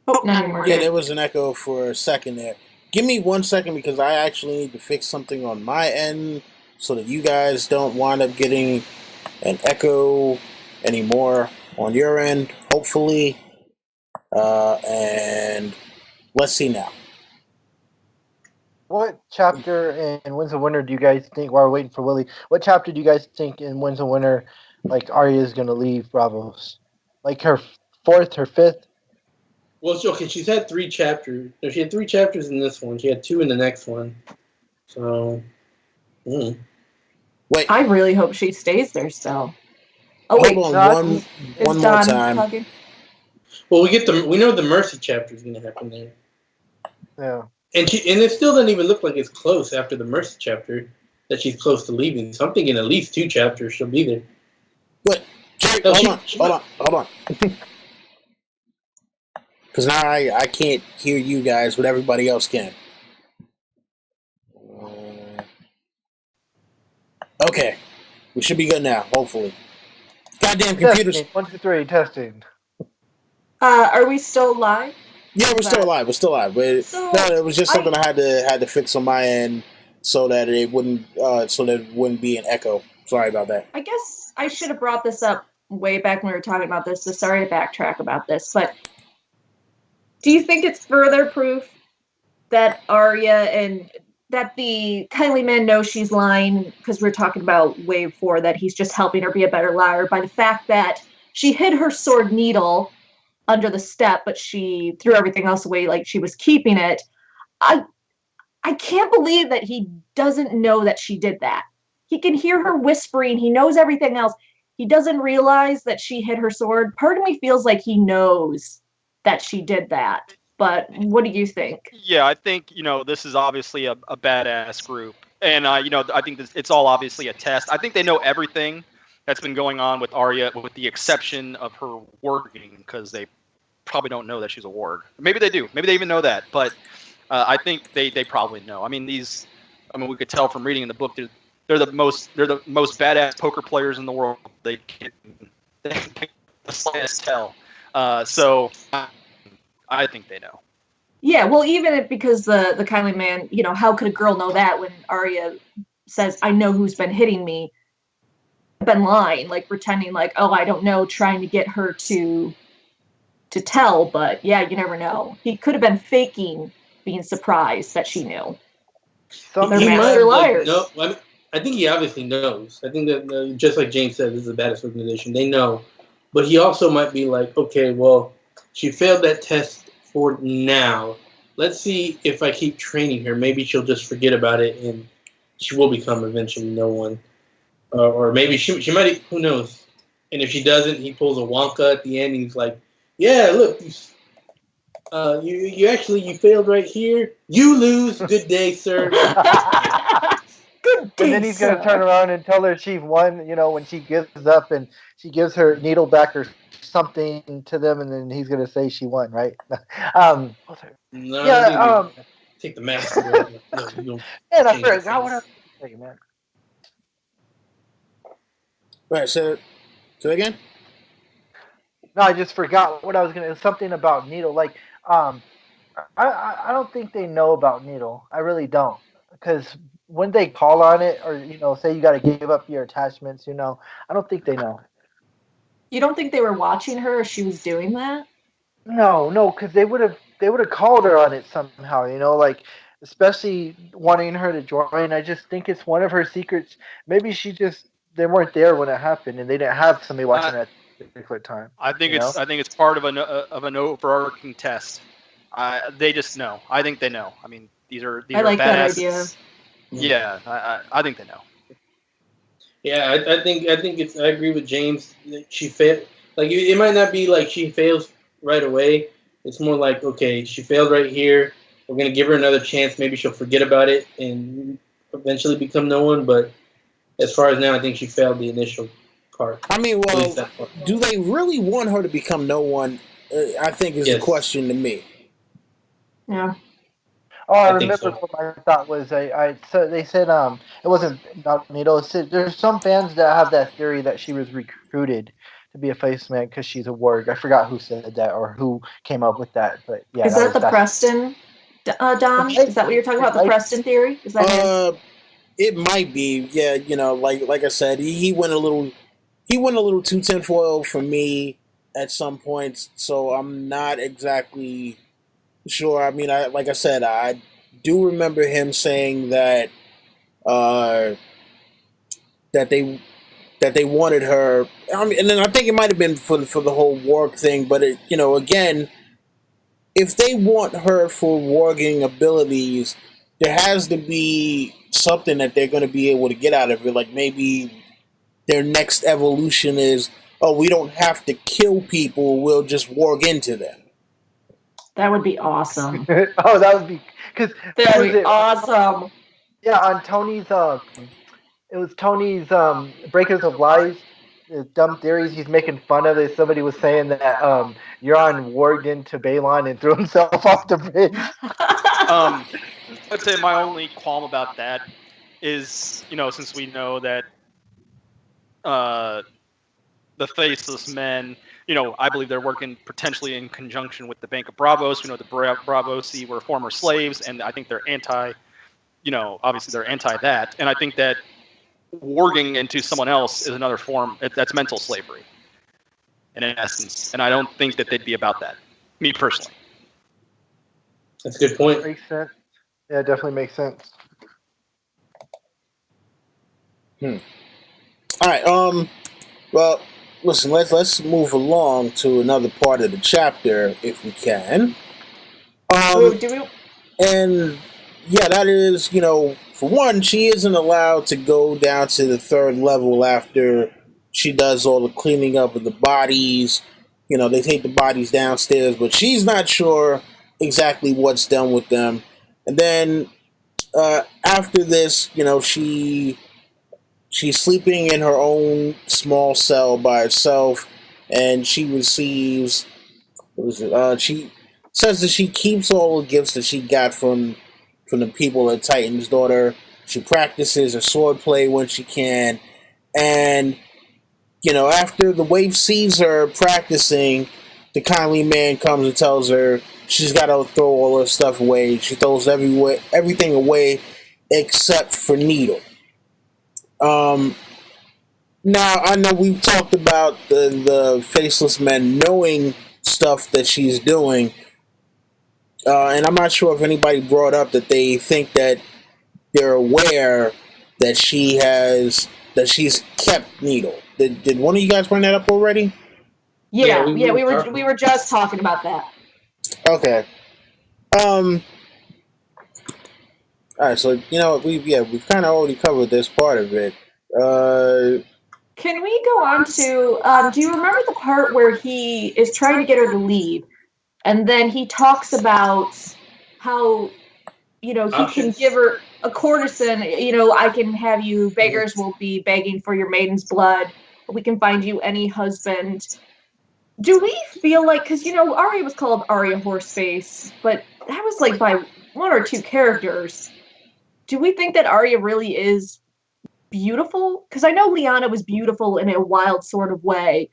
Oh, not anymore. Yeah, there was an echo for a second there. Give me 1 second because I actually need to fix something on my end so that you guys don't wind up getting an echo anymore on your end, hopefully. And let's see now. What chapter in Winds of Winter do you guys think, while we're waiting for Willie, what chapter do you guys think in Winds of Winter, like, Arya is going to leave Bravos? Like, her fourth, her fifth? Well, okay, she's had 3 chapters. No, she had 3 chapters in this one. She had 2 in the next one. So, Wait, I really hope she stays there still. Oh wait, hold on is one more Don time. talking? well, we know the Mercy chapter is going to happen there, Yeah. and it still doesn't even look like it's close after the Mercy chapter that she's close to leaving. So I'm thinking at least 2 chapters she'll be there. Wait, Jerry, No, hold on. Because now I can't hear you guys, but everybody else can. Okay, we should be good now, hopefully. Goddamn computers. Testing. 1, 2, 3, testing. Are we still live? Yeah, we're still alive. But So, no, it was just something I had to fix on my end so that it wouldn't be an echo. Sorry about that. I guess I should have brought this up way back when we were talking about this, so sorry to backtrack about this, but do you think it's further proof that Arya and that the kindly man knows she's lying, because we're talking about Wave 4, that he's just helping her be a better liar, by the fact that she hid her sword needle under the step, but she threw everything else away like she was keeping it. I can't believe that he doesn't know that she did that. He can hear her whispering. He knows everything else. He doesn't realize that she hid her sword. Part of me feels like he knows that she did that. But what do you think? Yeah, I think, this is obviously a badass group. And, I think it's all obviously a test. I think they know everything that's been going on with Arya, with the exception of her warging, because they probably don't know that she's a warg. Maybe they do. Maybe they even know that. But I think they probably know. I mean, we could tell from reading in the book, they're the most badass poker players in the world. They can the slightest tell. So I think they know. Yeah, well, even because the kindly man, how could a girl know that when Arya says, I know who's been hitting me, been lying, like pretending like, oh, I don't know, trying to get her to tell, but yeah, you never know. He could have been faking being surprised that she knew. They're master liars. I think he obviously knows. I think that, just like James said, this is the baddest organization. They know. But he also might be like, okay, well, she failed that test for now. Let's see if I keep training her. Maybe she'll just forget about it and she will become eventually no one. Or maybe she might, who knows. And if she doesn't, he pulls a Wonka at the end. He's like, yeah, look, you failed right here. You lose. Good day, sir. Good day, And then he's going to turn around and tell her she won, when she gives up and she gives her needle back or something to them, and then he's going to say she won, right? Take the mask away. No, man, I forgot what I was going to say, man. Right, so again? No, I just forgot what I was going to. Something about needle. Like, I don't think they know about needle. I really don't, because when they call on it, or say you got to give up your attachments, I don't think they know. You don't think they were watching her as she was doing that? No, because they would have called her on it somehow. Like, especially wanting her to join. I just think it's one of her secrets. Maybe they weren't there when it happened, and they didn't have somebody watching at a particular time. I think it's part of an overarching test. They just know. I think they know. I mean, these are like that idea. Yeah, I think they know. Yeah, I think I agree with James. She failed. Like, it might not be like she fails right away. It's more like, okay, she failed right here. We're gonna give her another chance. Maybe she'll forget about it and eventually become no one. But as far as now, I think she failed the initial part. I mean, well, do they really want her to become no one? I think is the question to me. Yeah. Oh, I remember what my thought was. So they said it wasn't Needle. There's some fans that have that theory that she was recruited to be a face man because she's a warg. I forgot who said that or who came up with that, but yeah. Is that the Preston, Dom? Is that what you're talking about? The Preston theory? Is that his? It might be. Yeah, like I said, he went a little too tinfoil for me at some points. So I'm not exactly sure. I mean, like I said, I do remember him saying that that they wanted her. I mean, and then I think it might have been for the whole warg thing. But again, if they want her for warging abilities, there has to be something that they're going to be able to get out of it. Like maybe their next evolution is, oh, we don't have to kill people; we'll just warg into them. That would be awesome. Oh, that would be because That would be awesome. Yeah, on Tony's it was Tony's Breakers of Lies, dumb theories he's making fun of it. Somebody was saying that Euron warged into Balon and threw himself off the bridge. I'd say my only qualm about that is, since we know that the faceless men, I believe they're working potentially in conjunction with the Bank of Bravos. We know the Bravosi were former slaves, and I think they're obviously they're anti that. And I think that warging into someone else is another form, that's mental slavery, in essence. And I don't think that they'd be about that, me personally. That's a good point. Makes sense. Yeah, it definitely makes sense. All right. Well, listen. Let's move along to another part of the chapter, if we can. And yeah, that is, for one, she isn't allowed to go down to the third level after she does all the cleaning up of the bodies. They take the bodies downstairs, but she's not sure exactly what's done with them. And then after this, she's sleeping in her own small cell by herself, and she receives, she says that she keeps all the gifts that she got from the people at Titan's daughter. She practices her swordplay when she can, and after the waif sees her practicing, the kindly man comes and tells her she's got to throw all her stuff away. She throws everything away except for Needle. Now I know we've talked about the faceless men knowing stuff that she's doing, and I'm not sure if anybody brought up that they think that they're aware that she's kept Needle. Did one of you guys bring that up already? Yeah, we were just talking about that. Okay. All right, so we've kind of already covered this part of it. Can we go on to? Do you remember the part where he is trying to get her to leave, and then he talks about how he can give her a courtesan. I can have you. Beggars will be begging for your maiden's blood. We can find you any husband. Do we feel like, because Arya was called Arya Horseface, but that was like by one or two characters. Do we think that Arya really is beautiful? Because I know Lyanna was beautiful in a wild sort of way,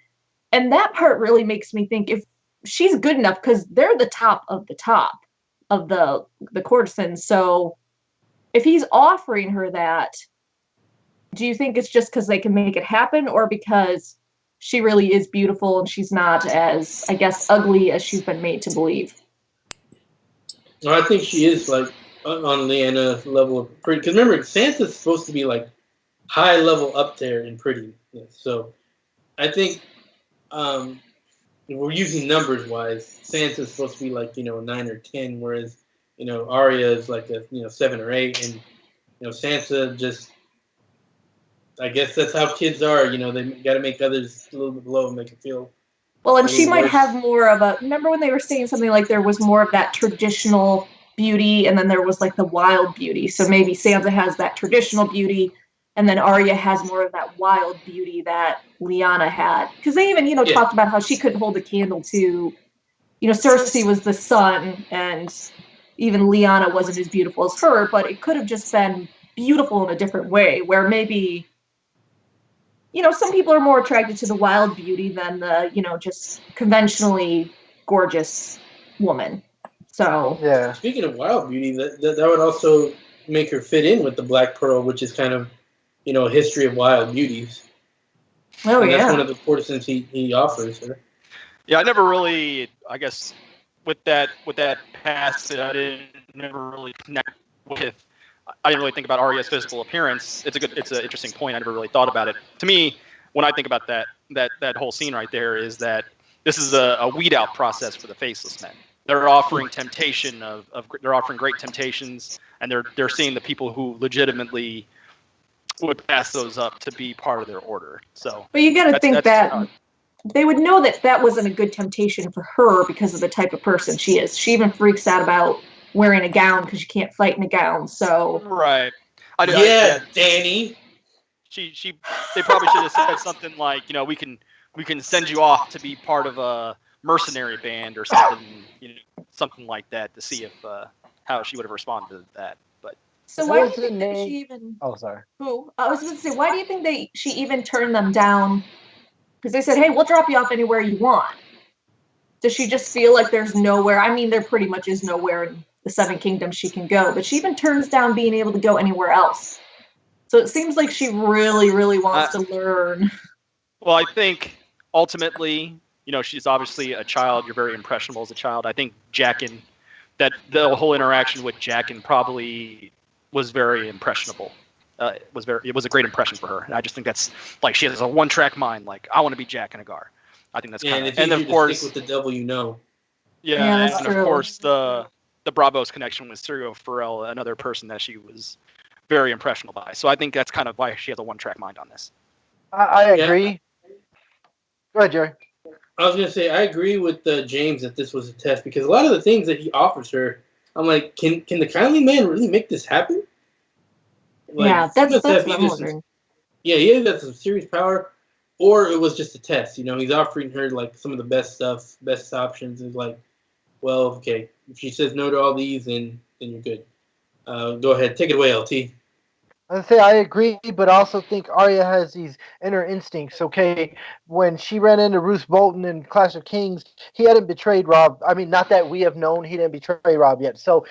and that part really makes me think if she's good enough, because they're the top of the courtesans. So if he's offering her that, do you think it's just because they can make it happen, or because she really is beautiful and she's not as, I guess, ugly as she's been made to believe? I think she is like on Lyanna's level of pretty. Because remember, Sansa's supposed to be like high level up there in prettiness. So I think if we're using numbers wise, Sansa's supposed to be like 9 or 10, whereas Arya is like a 7 or 8, and Sansa just. I guess that's how kids are. They got to make others a little bit low and make them feel. Well, and she might have more of a. Remember when they were saying something like there was more of that traditional beauty, and then there was like the wild beauty. So maybe Sansa has that traditional beauty, and then Arya has more of that wild beauty that Lyanna had. Because they even, talked about how she couldn't hold a candle to. Cersei was the sun, and even Lyanna wasn't as beautiful as her, but it could have just been beautiful in a different way, where maybe. Some people are more attracted to the wild beauty than the, just conventionally gorgeous woman. So yeah. Speaking of wild beauty, that would also make her fit in with the Black Pearl, which is kind of, a history of wild beauties. Oh, and yeah. That's one of the courtesans he offers her. Yeah, I never really, I guess, with that past, I never really connect with. I didn't really think about Arya's physical appearance. It's an interesting point. I never really thought about it. To me, when I think about that whole scene right there, is that this is a weed out process for the faceless men. They're offering temptation they're offering great temptations and they're seeing the people who legitimately would pass those up to be part of their order. So, but you got to think that they would know that that wasn't a good temptation for her because of the type of person she is. She even freaks out about wearing a gown because you can't fight in a gown. So right, Danny. They probably should have said something like, we can send you off to be part of a mercenary band or something, something like that, to see if how she would have responded to that. But so why do you think that she even? Oh, sorry. Who? I was going to say, why do you think she even turned them down? Because they said, hey, we'll drop you off anywhere you want. Does she just feel like there's nowhere? I mean, there pretty much is nowhere in the Seven Kingdoms she can go, but she even turns down being able to go anywhere else. So it seems like she really, really wants to learn. Well, I think ultimately, she's obviously a child. You're very impressionable as a child. I think Jaqen, that the whole interaction with Jaqen probably was very impressionable. It was a great impression for her, and I just think that's like she has a one-track mind. Like, I want to be Jaqen H'ghar. I think that's kind of, and of course, stick with the devil, Yeah, that's and true. of course the Bravos connection with Syrio Farrell, another person that she was very impressionable by. So I think that's kind of why she has a one-track mind on this. I agree. Go ahead, Jerry. I was gonna say I agree with James that this was a test, because a lot of the things that he offers her, I'm like, can the kindly man really make this happen? Like, yeah, that's what I'm wondering. Yeah, he has some serious power, or it was just a test. He's offering her like some of the best stuff, best options. Is like, well, okay, if she says no to all these, then you're good. Go ahead, take it away, LT. I say I agree, but I also think Arya has these inner instincts. Okay, when she ran into Roose Bolton in Clash of Kings, he hadn't betrayed Robb. I mean, not that we have known, he didn't betray Robb yet. So,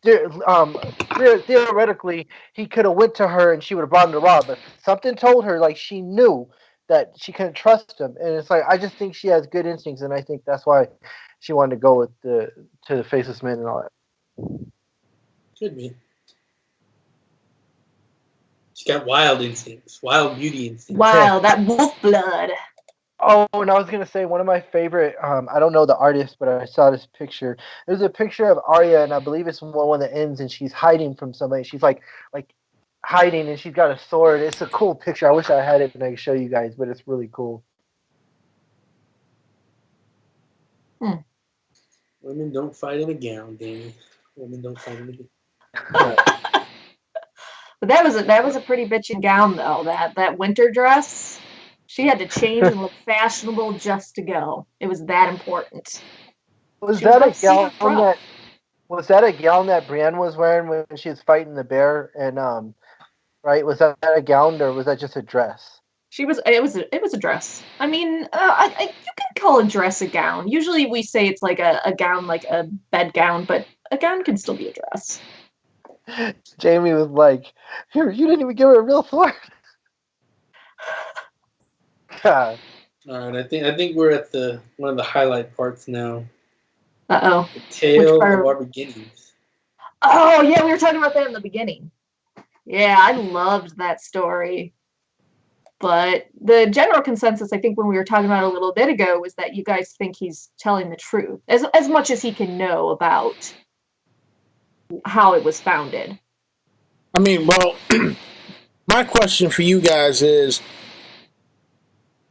theoretically, he could have went to her and she would have brought him to Robb. But something told her, like, she knew that she couldn't trust him, and it's like I just think she has good instincts, and I think that's why she wanted to go with the faceless men and all that. Could be. She's got wild instincts, wild beauty instincts. Wow, that wolf blood. Oh, and I was going to say, one of my favorite, I don't know the artist, but I saw this picture. There's a picture of Arya, and I believe it's one of the ends, and she's hiding from somebody. She's like hiding, and she's got a sword. It's a cool picture. I wish I had it and I could show you guys, but it's really cool. Women don't fight in a gown, Danny. Women don't fight in a gown. But that was a pretty bitchin' gown, though. That winter dress, she had to change and look fashionable just to go. It was that important. Was that a gown that Brienne was wearing when she was fighting the bear? And right, was that a gown or was that just a dress? It was a dress. I mean, you can call a dress a gown. Usually we say it's like a gown, like a bed gown, but a gown can still be a dress. Jamie was like, "Here, you didn't even give her a real sword." God. All right, I think we're at one of the highlight parts now. Uh-oh. The tale of our beginnings. Oh yeah, we were talking about that in the beginning. Yeah, I loved that story. But the general consensus, I think, when we were talking about it a little bit ago, was that you guys think he's telling the truth as much as he can know about how it was founded. I mean, well, my question for you guys is,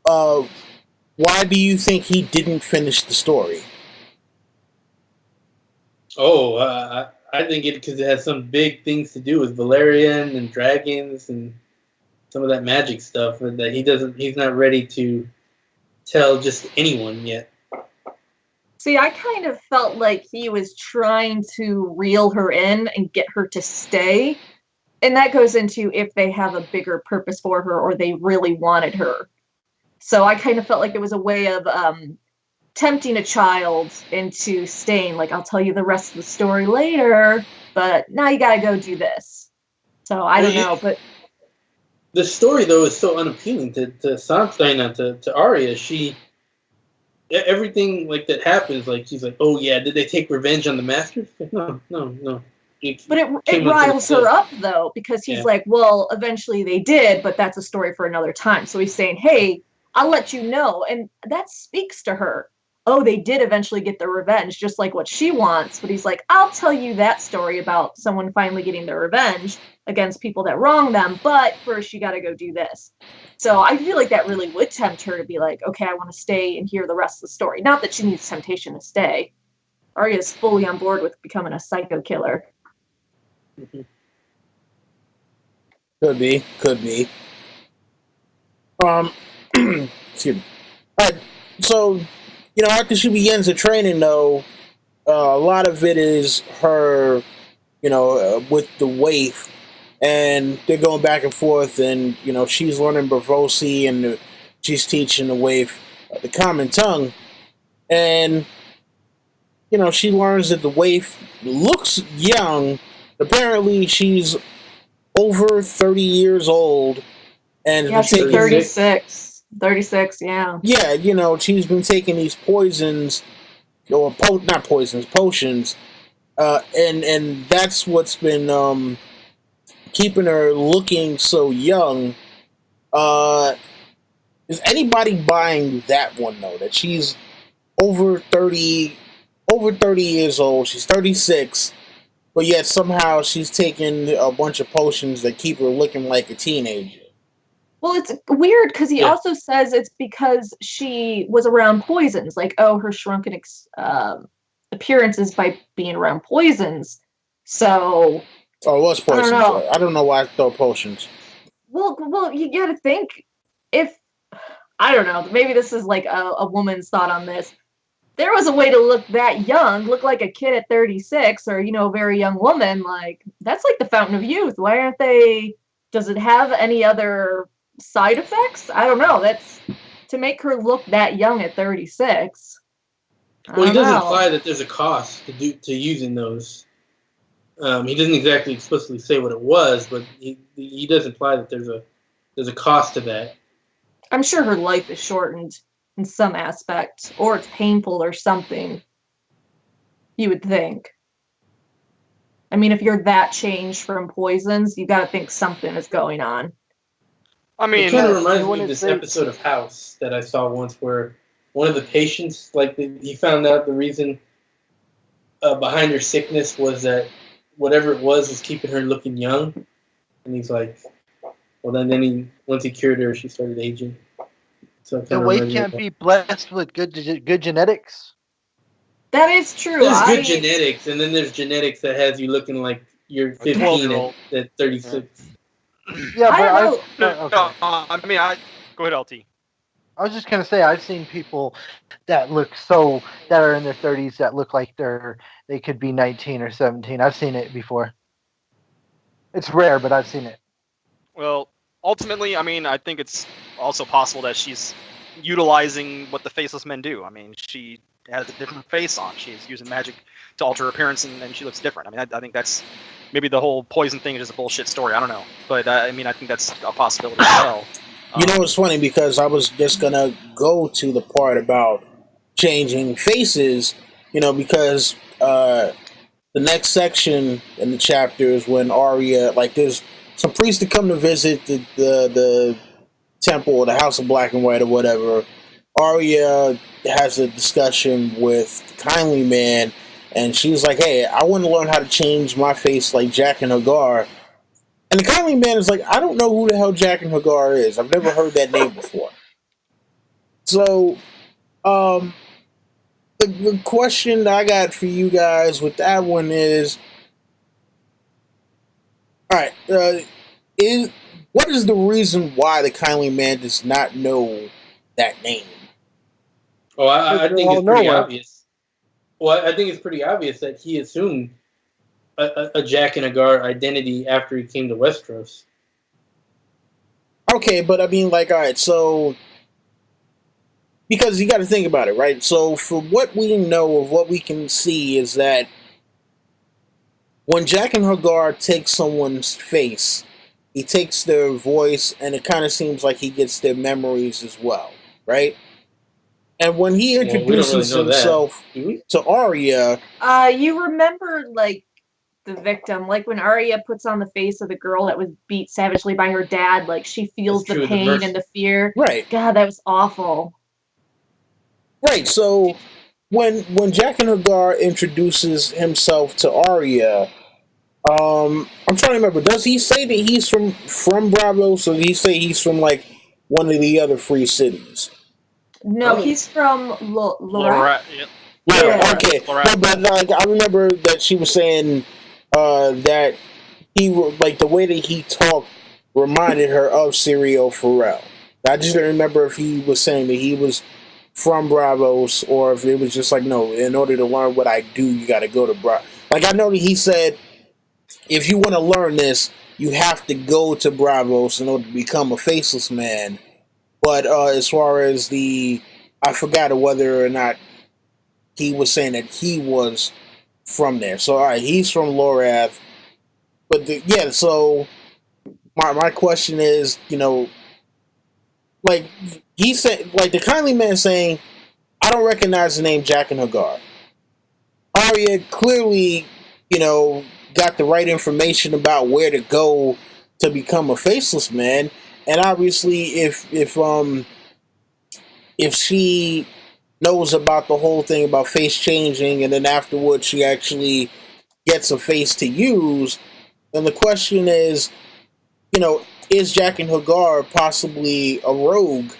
why do you think he didn't finish the story? Oh, I think because it has some big things to do with Valerian and dragons and some of that magic stuff that he's not ready to tell just anyone yet. See, I kind of felt like he was trying to reel her in and get her to stay. And that goes into if they have a bigger purpose for her or they really wanted her. So I kind of felt like it was a way of tempting a child into staying. Like, I'll tell you the rest of the story later, but now you got to go do this. So I don't know, but... The story, though, is so unappealing to Sansa, to Arya. Everything like that happens, like she's like, oh yeah, did they take revenge on the Masters? Like, no. But it riles her up, though, because he's like, well, eventually they did, but that's a story for another time. So he's saying, hey, I'll let you know. And that speaks to her. oh, they did eventually get their revenge, just like what she wants. But he's like, I'll tell you that story about someone finally getting their revenge against people that wronged them, but first you got to go do this. So I feel like that really would tempt her to be like, okay, I want to stay and hear the rest of the story. Not that she needs temptation to stay. Arya is fully on board with becoming a psycho killer. Could be. Excuse me. All right. So, after she begins the training, though, a lot of it is her, with the waif, and they're going back and forth, and she's learning Bravosi, and she's teaching the waif the common tongue, and she learns that the waif looks young. Apparently, she's over 30 years old, and yeah, she's 36. 36, yeah. Yeah, she's been taking these poisons, or not poisons, potions, and that's what's been keeping her looking so young. Is anybody buying that one though? That she's over 30 years old. She's 36, but yet somehow she's taking a bunch of potions that keep her looking like a teenager. Well, it's weird because he also says it's because she was around poisons. Like, oh, her shrunken appearance is by being around poisons. So. Oh, it was poisons. I don't know why I throw potions. Well, you got to think if I don't know. Maybe this is like a woman's thought on this. There was a way to look that young, look like a kid at 36, or a very young woman. Like that's like the fountain of youth. Why aren't they? Does it have any other side effects? I don't know. That's to make her look that young at 36. Well, he does imply that there's a cost to using those. He doesn't exactly explicitly say what it was, but he does imply that there's a cost to that. I'm sure her life is shortened in some aspect, or it's painful or something. You would think. I mean, if you're that changed from poisons, you got to think something is going on. I mean, it kind of reminds me of this episode of House that I saw once where one of the patients, he found out the reason behind her sickness was that whatever it was keeping her looking young. And he's like, well, then once he cured her, she started aging. So the waif can't be blessed with good genetics. That is true. There's good genetics, and then there's genetics that has you looking like you're 15 at 36. Yeah, but go ahead, LT. I was just gonna say I've seen people that are in their 30s that look like they could be 19 or 17. I've seen it before. It's rare, but I've seen it. Well, ultimately, I mean, I think it's also possible that she's utilizing what the faceless men do. I mean, she has a different face on. She's using magic to alter her appearance, and she looks different. I mean, I think that's maybe the whole poison thing is just a bullshit story. I don't know, but I mean, I think that's a possibility as well. It's funny because I was just gonna go to the part about changing faces. Because the next section in the chapter is when Arya, there's some priests that come to visit the temple or the House of Black and White or whatever. Arya has a discussion with the kindly man, and she's like, hey, I want to learn how to change my face like Jaqen H'ghar. And the kindly man is like, I don't know who the hell Jaqen H'ghar is. I've never heard that name before. So, the question that I got for you guys with that one is, all right, what is the reason why the kindly man does not know that name? Oh, I think it's pretty obvious. Well, I think it's pretty obvious that he assumed a Jaqen H'ghar identity after he came to Westeros. Okay, but I mean, all right, so because you got to think about it, right? So, for what we know of what we can see is that when Jaqen H'ghar takes someone's face, he takes their voice, and it kind of seems like he gets their memories as well, right? And when he introduces himself to Arya, you remember the victim, when Arya puts on the face of the girl that was beat savagely by her dad, she feels the pain and the fear. Right? God, that was awful. Right. So when Jaqen H'ghar introduces himself to Arya, I'm trying to remember. Does he say that he's from Bravos, or does he say he's from like one of the other free cities? No, he's from Lorette. Yep. Yeah. Okay. Laura. No, but like I remember that she was saying that like the way that he talked reminded her of Syrio Farrell. I just didn't remember if he was saying that he was from Bravos or if it was just like, no, in order to learn what I do, you got to go to Bravos. Like I know that he said, if you want to learn this, you have to go to Bravos in order to become a faceless man. But as far as I forgot whether or not he was saying that he was from there. So all right, he's from Lorath. But yeah, so my question is, like he said, like the kindly man saying, I don't recognize the name Jaqen H'ghar. Arya clearly, got the right information about where to go to become a faceless man, and obviously, if she knows about the whole thing about face changing, and then afterwards she actually gets a face to use, then the question is, is Jaqen H'ghar possibly a rogue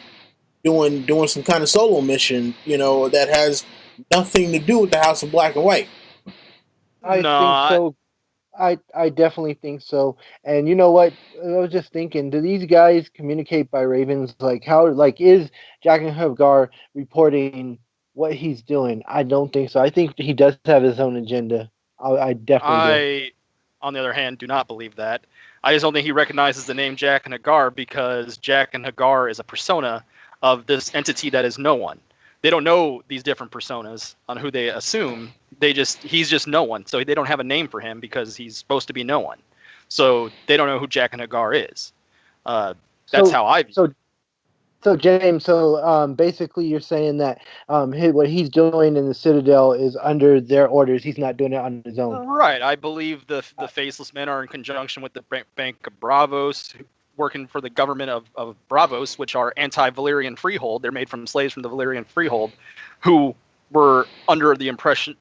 doing some kind of solo mission, that has nothing to do with the House of Black and White? I think so. I definitely think so. And you know what? I was just thinking, do these guys communicate by ravens? Like how is Jaqen H'ghar reporting what he's doing? I don't think so. I think he does have his own agenda. I definitely do. On the other hand, do not believe that. I just don't think he recognizes the name Jaqen H'ghar because Jaqen H'ghar is a persona of this entity that is no one. They don't know these different personas on who they assume. He's just no one. So they don't have a name for him because he's supposed to be no one. So they don't know who Jaqen H'ghar is. That's how I view it. So James, basically you're saying that what he's doing in the Citadel is under their orders. He's not doing it on his own. Right. I believe the Faceless Men are in conjunction with the Bank of Bravos, working for the government of Bravos, which are anti-Valyrian freehold. They're made from slaves from the Valyrian freehold, who were under the oppression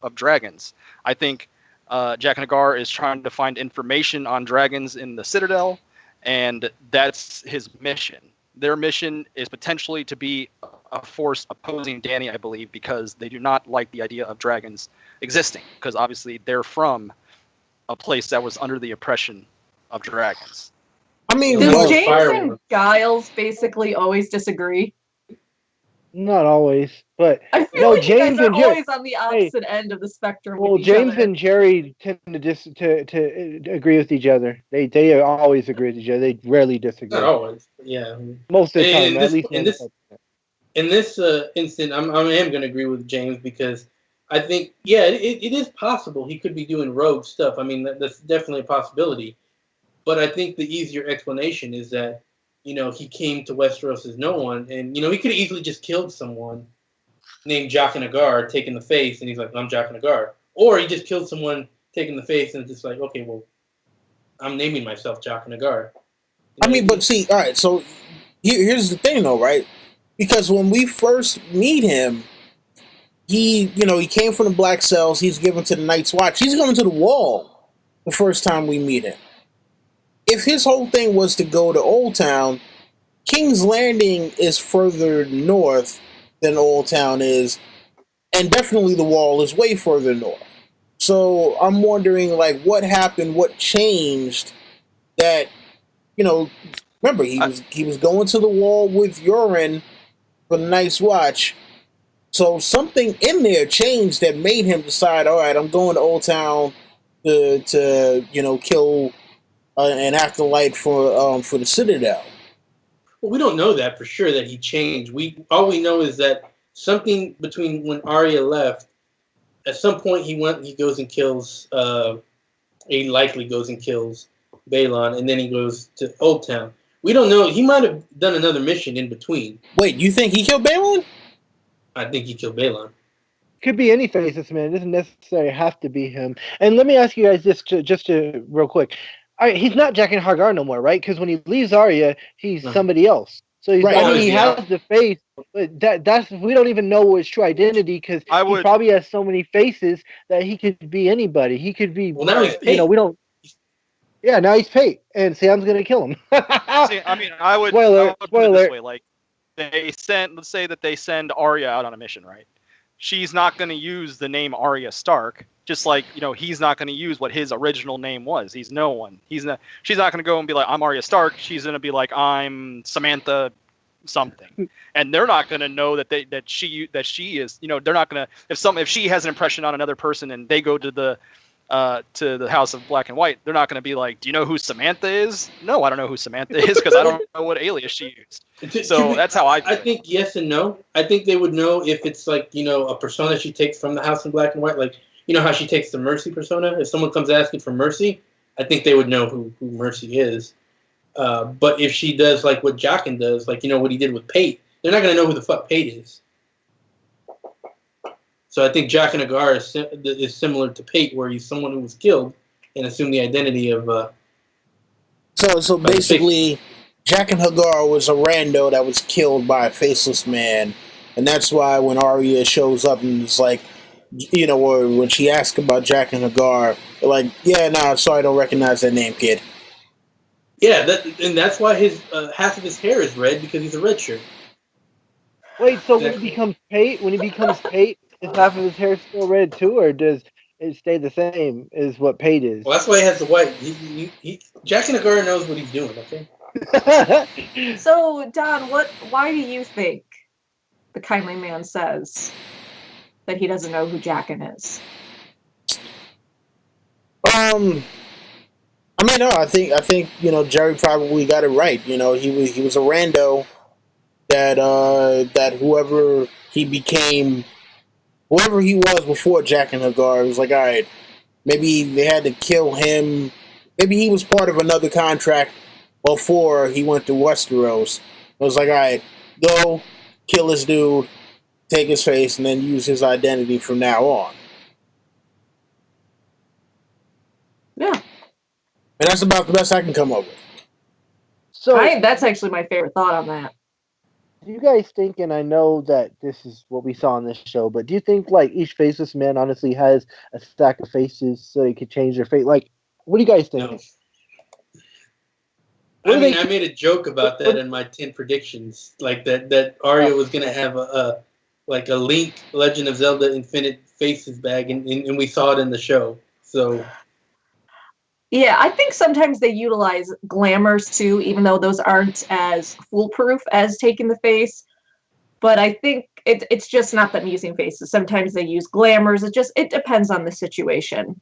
of dragons. I think Jaqen H'ghar is trying to find information on dragons in the Citadel, and that's his mission. Their mission is potentially to be a force opposing Dany, I believe, because they do not like the idea of dragons existing, because obviously they're from a place that was under the oppression of dragons. I mean, does James and Giles basically always disagree? Not always, but I feel like James you guys are always on the opposite end of the spectrum. Well, James and Jerry tend to agree with each other. They always agree with each other. They rarely disagree. Not always, yeah. Most of the time, at least in this instant, I am going to agree with James because I think, it is possible he could be doing rogue stuff. I mean, that's definitely a possibility. But I think the easier explanation is that, he came to Westeros as no one, and, he could have easily just killed someone named Jaqen H'ghar, taking the face, and he's like, I'm Jaqen H'ghar. Or he just killed someone, taking the face, and it's just like, okay, well, I'm naming myself Jaqen H'ghar. I mean, but see, all right, so here's the thing, though, right? Because when we first meet him, he came from the Black Cells, he's given to the Night's Watch, he's going to the Wall the first time we meet him. If his whole thing was to go to Old Town, King's Landing is further north than Old Town is, and definitely the Wall is way further north. So I'm wondering, like, what happened, what changed that, remember, he was going to the Wall with Yoren for the Night's Watch, so something in there changed that made him decide, all right, I'm going to Old Town to kill an acolyte for the Citadel. Well, we don't know that for sure that he changed. All we know is that something between when Arya left, at some point he goes and kills. He likely goes and kills Balon, and then he goes to Old Town. We don't know. He might have done another mission in between. Wait, you think he killed Balon? I think he killed Balon. Could be any faceless man. It doesn't necessarily have to be him. And let me ask you guys this, just real quick. All right, he's not Jaqen H'ghar no more, right? Because when he leaves Arya, he's somebody else. So he's, Right. I mean, he has the face, but that's we don't even know his true identity because he probably has so many faces that he could be anybody. He could be. Well, now he's Pate. We don't. Yeah, now he's Pate, and Sam's gonna kill him. See, I mean, I would put it this way: like, let's say that they send Arya out on a mission, right? She's not going to use the name Arya Stark, just like he's not going to use what his original name was. He's no one. She's not going to go and be like, I'm Arya Stark. She's going to be like, I'm Samantha something, and they're not going to know that she is. They're not going to if she has an impression on another person and they go to the House of Black and White, they're not going to be like, do you know who Samantha is? No, I don't know who Samantha is because I don't know what alias she used. So that's how I think yes and no. I think they would know if it's like, a persona she takes from the House of Black and White, like, how she takes the Mercy persona. If someone comes asking for Mercy, I think they would know who Mercy is. But if she does like what Jaqen does, like, what he did with Pate, they're not going to know who the fuck Pate is. So I think Jaqen H'ghar is similar to Pate, where he's someone who was killed and assumed the identity of. So basically, Jaqen H'ghar was a rando that was killed by a faceless man, and that's why when Arya shows up and it's like, or when she asks about Jaqen H'ghar, they're like, yeah, nah, sorry, I don't recognize that name, kid. Yeah, and that's why his half of his hair is red, because he's a red shirt. Wait, so when he becomes Pate, is half of his hair still red too, or does it stay the same as what Pate is? Well, that's why he has the white. Jaqen H'ghar knows what he's doing. Okay. So, Don, why do you think the kindly man says that he doesn't know who Jaqen is? I mean, no, I think Jerry probably got it right. He was a rando that whoever he was before Jaqen H'ghar, was like, all right, maybe they had to kill him. Maybe he was part of another contract before he went to Westeros. It was like, all right, go kill this dude, take his face, and then use his identity from now on. Yeah. And that's about the best I can come up with. So that's actually my favorite thought on that. Do you guys think, and I know that this is what we saw on this show, but do you think like each faceless man honestly has a stack of faces so they could change their face? Like, what do you guys think? No. I made a joke about that in my 10 predictions, like that Arya was gonna have a Link Legend of Zelda Infinite Faces bag, and we saw it in the show. So. Yeah, I think sometimes they utilize glamours too, even though those aren't as foolproof as taking the face. But I think it's just not them using faces. Sometimes they use glamours. It depends on the situation.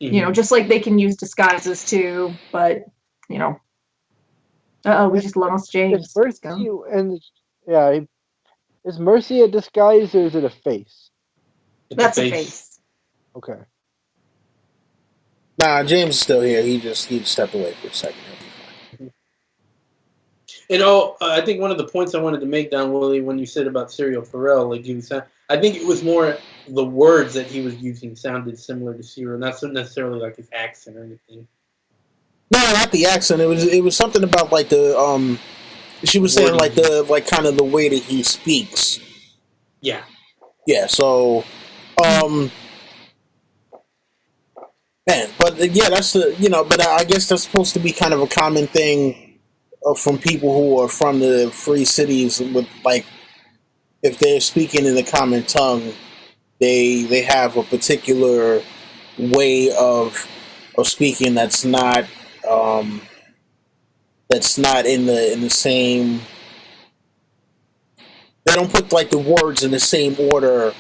Mm-hmm. Just like they can use disguises too. But we just lost James. Is Mercy a disguise or is it a face? That's a face. Okay. Nah, James is still here. He just stepped away for a second. I think one of the points I wanted to make, Don Willie, when you said about Serial Pharrell, I think it was more the words that he was using sounded similar to Serial, not necessarily like his accent or anything. No, not the accent. It was something about like the she was saying like kind of the way that he speaks. Yeah. Yeah. So Man, but yeah, that's but I guess that's supposed to be kind of a common thing from people who are from the free cities. With like, if they're speaking in the common tongue, they have a particular way of speaking that's not in the same. They don't put like the words in the same order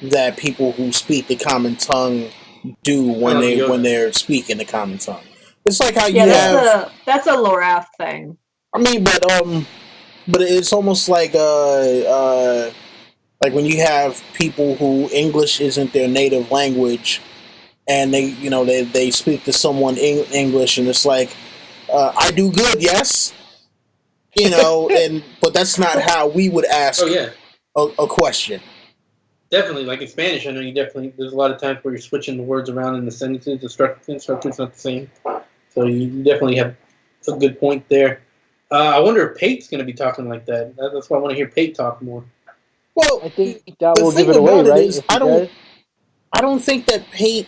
that people who speak the common tongue do when they're speaking the common tongue. It's like how that's a Lorath thing. I mean, but it's almost like when you have people who English isn't their native language, and they speak to someone in English, and it's like, I do good, yes, but that's not how we would ask a question. Definitely, like in Spanish, I know there's a lot of times where you're switching the words around in the sentences. The structure's not the same. So you definitely have a good point there. I wonder if Pate's going to be talking like that. That's why I want to hear Pate talk more. Well, I think that the will thing give it away, about it right? is, If he does. I don't think that Pate.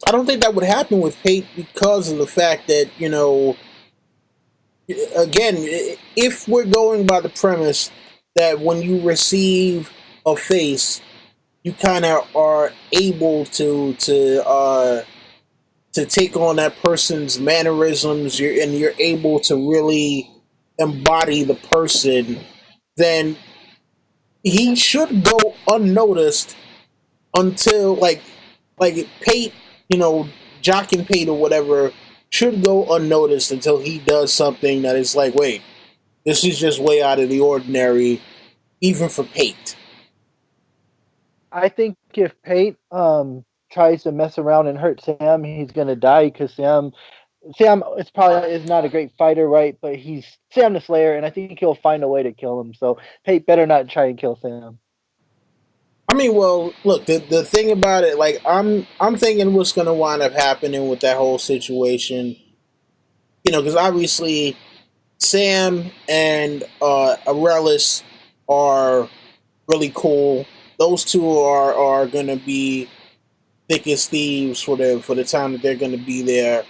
I don't think that would happen with Pate because of the fact that, you know, again, if we're going by the premise that when you receive a face, you kind of are able to take on that person's mannerisms, and you're able to really embody the person, then he should go unnoticed until like Pate, you know, Jaqen Pate or whatever should go unnoticed until he does something that is like, wait, this is just way out of the ordinary, even for Pate. I think if Pate tries to mess around and hurt Sam, he's gonna die because Sam is not a great fighter, right? But he's Sam the Slayer, and I think he'll find a way to kill him. So Pate better not try and kill Sam. I mean, well, look, the thing about it, like, I'm thinking what's going to wind up happening with that whole situation, you know, because obviously Sam and Arelis are really cool. Those two are going to be thick as thieves for the time that they're going to be there,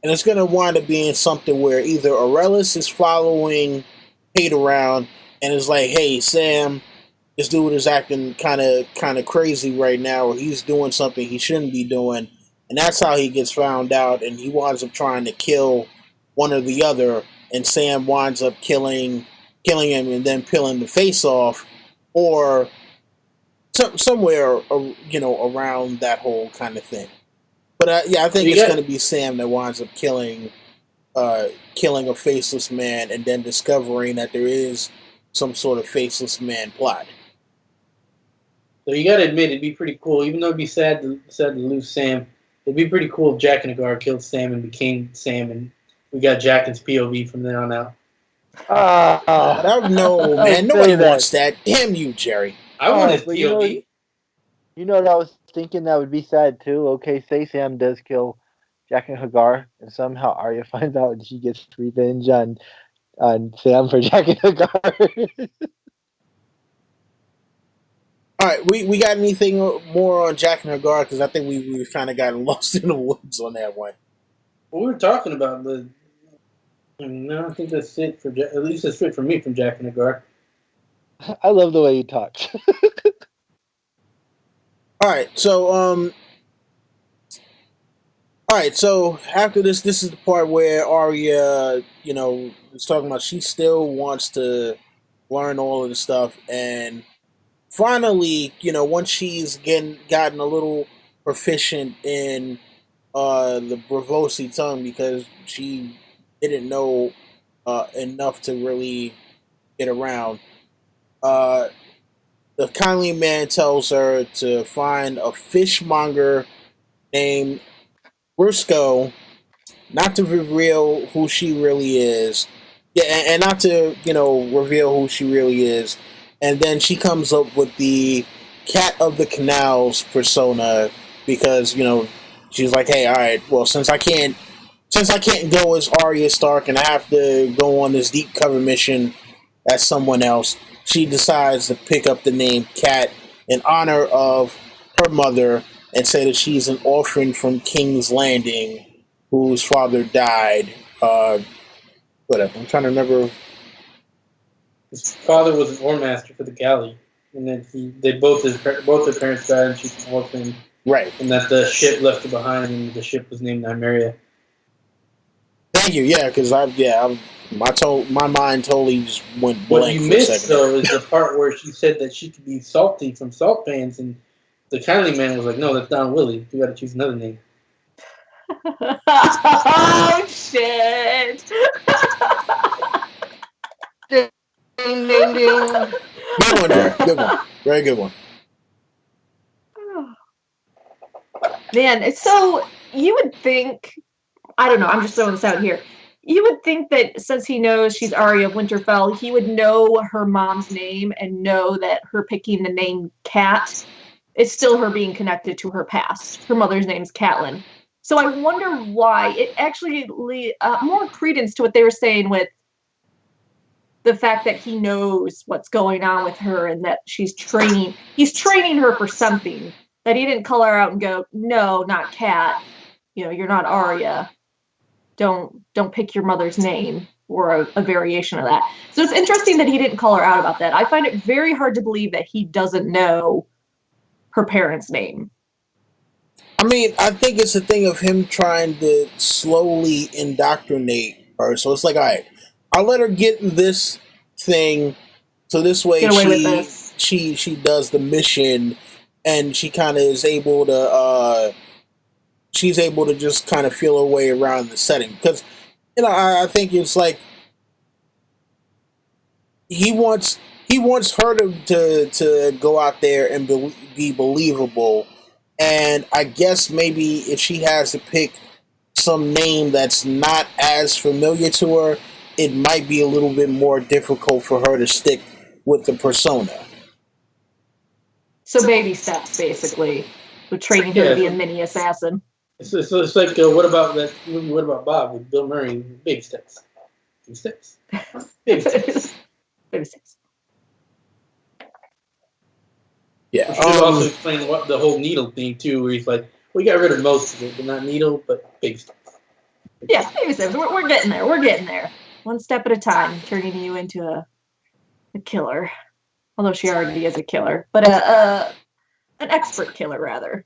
and it's going to wind up being something where either Arelis is following Pate around and is like, "Hey, Sam, this dude is acting kind of crazy right now, or he's doing something he shouldn't be doing," and that's how he gets found out, and he winds up trying to kill one or the other, and Sam winds up killing him and then peeling the face off, or somewhere, you know, around that whole kind of thing. But yeah, I think it's going to be Sam that winds up killing a faceless man, and then discovering that there is some sort of faceless man plot. So you got to admit, it'd be pretty cool, even though it'd be sad to lose Sam. It'd be pretty cool if Jaqen H'ghar killed Sam and became Sam, and we got Jaqen's POV from then on out. No, man, nobody wants that. Damn you, Jerry. I want his POV. You know what I was thinking that would be sad too? Okay, say Sam does kill Jaqen H'ghar, and somehow Arya finds out and she gets revenge on Sam for Jaqen H'ghar. All right, we got anything more on Jaqen H'ghar? Because I think we've kind of gotten lost in the woods on that one. Well, we were talking about no, I think that's it at least that's it for me from Jaqen H'ghar. I love the way he talks. All right, so after this is the part where Arya, you know, is talking about she still wants to learn all of the stuff, and finally, you know, once she's gotten a little proficient in the Bravosi tongue, because she didn't know enough to really get around. The kindly man tells her to find a fishmonger named Briscoe, not to reveal who she really is. Yeah, and not to, you know, reveal who she really is. And then she comes up with the Cat of the Canals persona, because, you know, she's like, hey, all right, well, since I can't go as Arya Stark and I have to go on this deep cover mission as someone else, she decides to pick up the name Cat in honor of her mother, and say that she's an orphan from King's Landing whose father died. Whatever. I'm trying to remember. His father was an ore master for the galley, and then both their parents died, and she's an orphan. Right. And that the ship left her behind, and the ship was named Nymeria. Thank you. Yeah, because my mind totally just went blank. What you missed, though, is the part where she said that she could be salty from salt pans, and the kindly man was like, "No, that's Don Willie. You got to choose another name." Oh shit! Ding ding ding. Good one, Jerry. Good one. Very good one. Man, so you would think, I don't know, I'm just throwing this out here. You would think that since he knows she's Arya of Winterfell, he would know her mom's name and know that her picking the name Cat is still her being connected to her past. Her mother's name's Catelyn. So I wonder why. It actually more credence to what they were saying with the fact that he knows what's going on with her and that he's training her for something, that he didn't call her out and go, no, not Kat, you're not Arya, don't pick your mother's name, or a variation of that. So it's interesting that he didn't call her out about that. I find it very hard to believe that he doesn't know her parents' name. I mean, I think it's a thing of him trying to slowly indoctrinate her. So it's like, all right, I'll let her get this thing, so this way she does the mission, and she kind of is able to she's able to just kind of feel her way around the setting. Because I think it's like he wants her to go out there and be believable. And I guess maybe if she has to pick some name that's not as familiar to her, it might be a little bit more difficult for her to stick with the persona. So baby steps, basically, with training her to be a mini assassin. So it's like, what about that movie? What about Bob with Bill Murray? Baby steps. Baby steps. Baby steps. Baby steps. Yeah. Which could also explain the whole needle thing too, where he's like, we got rid of most of it, but not needle, but baby steps. Yeah, baby steps. We're getting there. We're getting there. One step at a time, turning you into a killer. Although she already is a killer, but an expert killer, rather.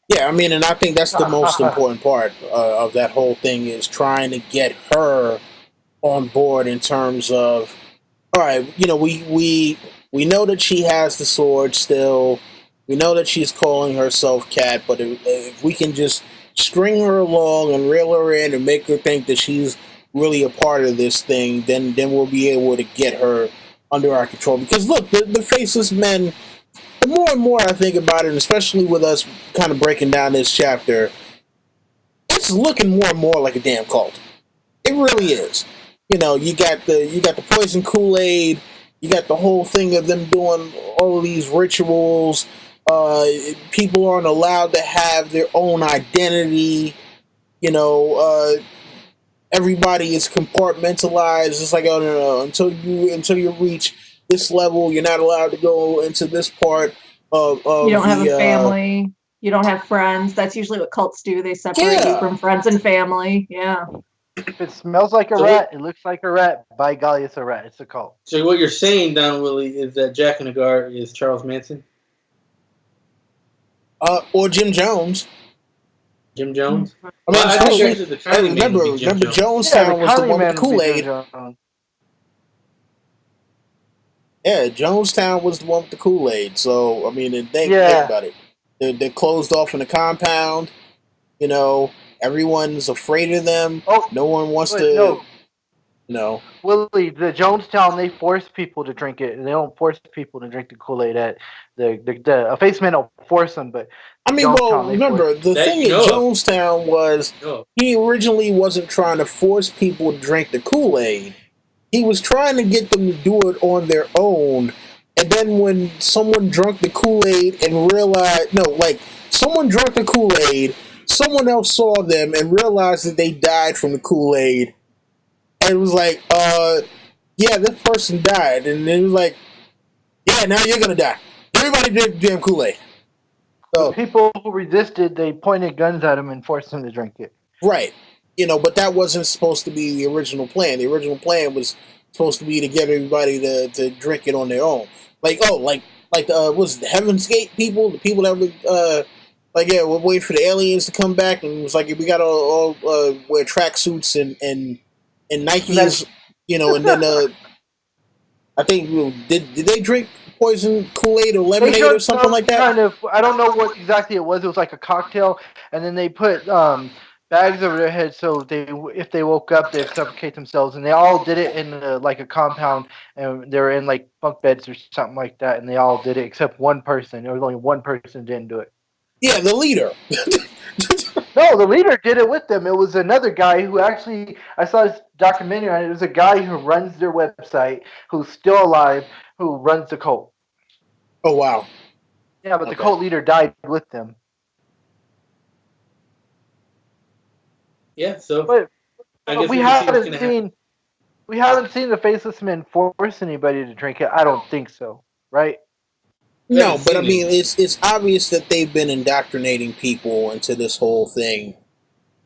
Yeah, I mean, and I think that's the most important part of that whole thing, is trying to get her on board in terms of, all right, we know that she has the sword still. We know that she's calling herself Kat, but if we can just string her along and reel her in and make her think that she's really a part of this thing, then we'll be able to get her under our control. Because look, the faceless men, the more and more I think about it, and especially with us kind of breaking down this chapter, it's looking more and more like a damn cult. It really is. You got the poison Kool-Aid. You got the whole thing of them doing all of these rituals. People aren't allowed to have their own identity. Everybody is compartmentalized. It's like, oh no, until you reach this level, you're not allowed to go into this part of you don't have a family. You don't have friends. That's usually what cults do. They separate you from friends and family. Yeah. If it smells like a rat, it looks like a rat, by golly, it's a rat. It's a cult. So what you're saying, Don Willie, is that Jaqen H'ghar is Charles Manson? Or Jim Jones. Jim Jones? I mean, remember Jonestown was the one with the Kool-Aid. Yeah, Jonestown was the one with the Kool-Aid. So, I mean, think about it. They're closed off in the compound. Everyone's afraid of them. Oh, no one wants to. No. Willie, the Jonestown, they force people to drink it. They don't force people to drink the Kool-Aid. A face man don't force them, but I mean, remember, the thing in Jonestown was he originally wasn't trying to force people to drink the Kool-Aid. He was trying to get them to do it on their own. And then when someone drank the Kool-Aid and realized, someone drank the Kool-Aid, someone else saw them and realized that they died from the Kool-Aid. And it was like, yeah, this person died. And it was like, yeah, now you're going to die. Everybody did damn Kool-Aid. So, the people who resisted, they pointed guns at them and forced them to drink it. Right. But that wasn't supposed to be the original plan. The original plan was supposed to be to get everybody to drink it on their own. Was it the Heaven's Gate people? The people that would, we'll wait for the aliens to come back, and it was like, we got all wear tracksuits and Nikes, and then I think did they drink poison Kool-Aid or lemonade or something like that? Kind of. I don't know what exactly it was. It was like a cocktail, and then they put bags over their heads so if they woke up, they'd suffocate themselves. And they all did it in a compound, and they were in like bunk beds or something like that. And they all did it except one person. There was only one person who didn't do it. Yeah, the leader. No, the leader did it with them. It was another guy who actually, I saw this documentary on it. It was a guy who runs their website, who's still alive, who runs the cult. Oh, wow. Yeah, but the cult leader died with them. Yeah, so but we haven't seen. We haven't seen the faceless men force anybody to drink it. I don't think so, right? No, but I mean, it's obvious that they've been indoctrinating people into this whole thing.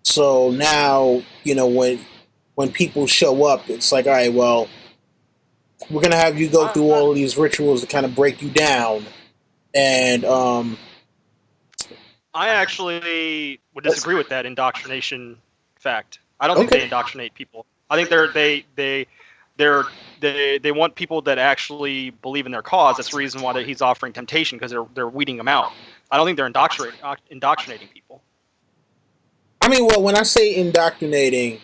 So now, when people show up, it's like, all right, well, we're gonna have you go through all of these rituals to kind of break you down, and I actually would disagree with that indoctrination fact. I don't think they indoctrinate people. I think they want people that actually believe in their cause. That's the reason why he's offering temptation, because they're weeding them out. I don't think they're indoctrinating people. I mean, well, when I say indoctrinating,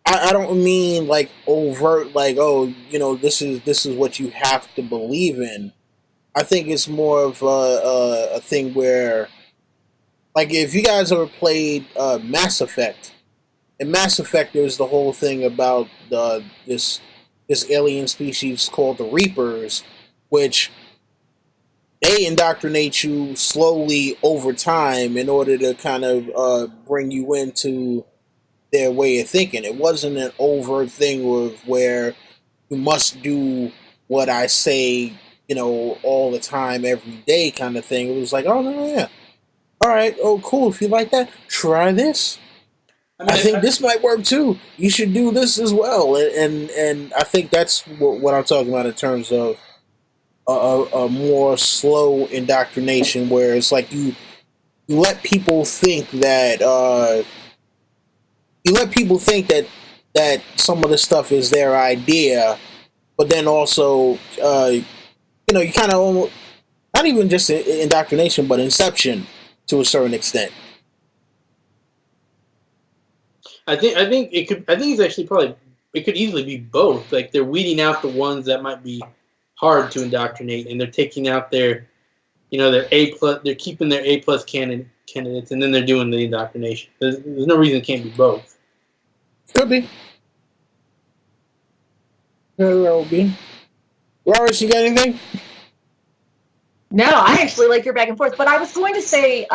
I don't mean like overt, like, oh, this is what you have to believe in. I think it's more of a thing where, like, if you guys ever played Mass Effect, in Mass Effect, there's the whole thing about this alien species called the Reapers, which they indoctrinate you slowly over time in order to kind of bring you into their way of thinking. It wasn't an overt thing where you must do what I say, all the time, every day kind of thing. It was like, oh, no, yeah. All right, oh, cool. If you like that, try this. I think this might work too. You should do this as well. And I think that's what I'm talking about in terms of a more slow indoctrination, where it's like you let people think that that some of the stuff is their idea, but then also you kind of almost, not even just indoctrination, but inception to a certain extent. I think it's actually it could easily be both. Like, they're weeding out the ones that might be hard to indoctrinate, and they're taking out their A+. They're keeping their A+ candidates, and then they're doing the indoctrination. There's no reason it can't be both. Could be. Very well be. Lawrence, you got anything? No, I actually like your back and forth, but I was going to say,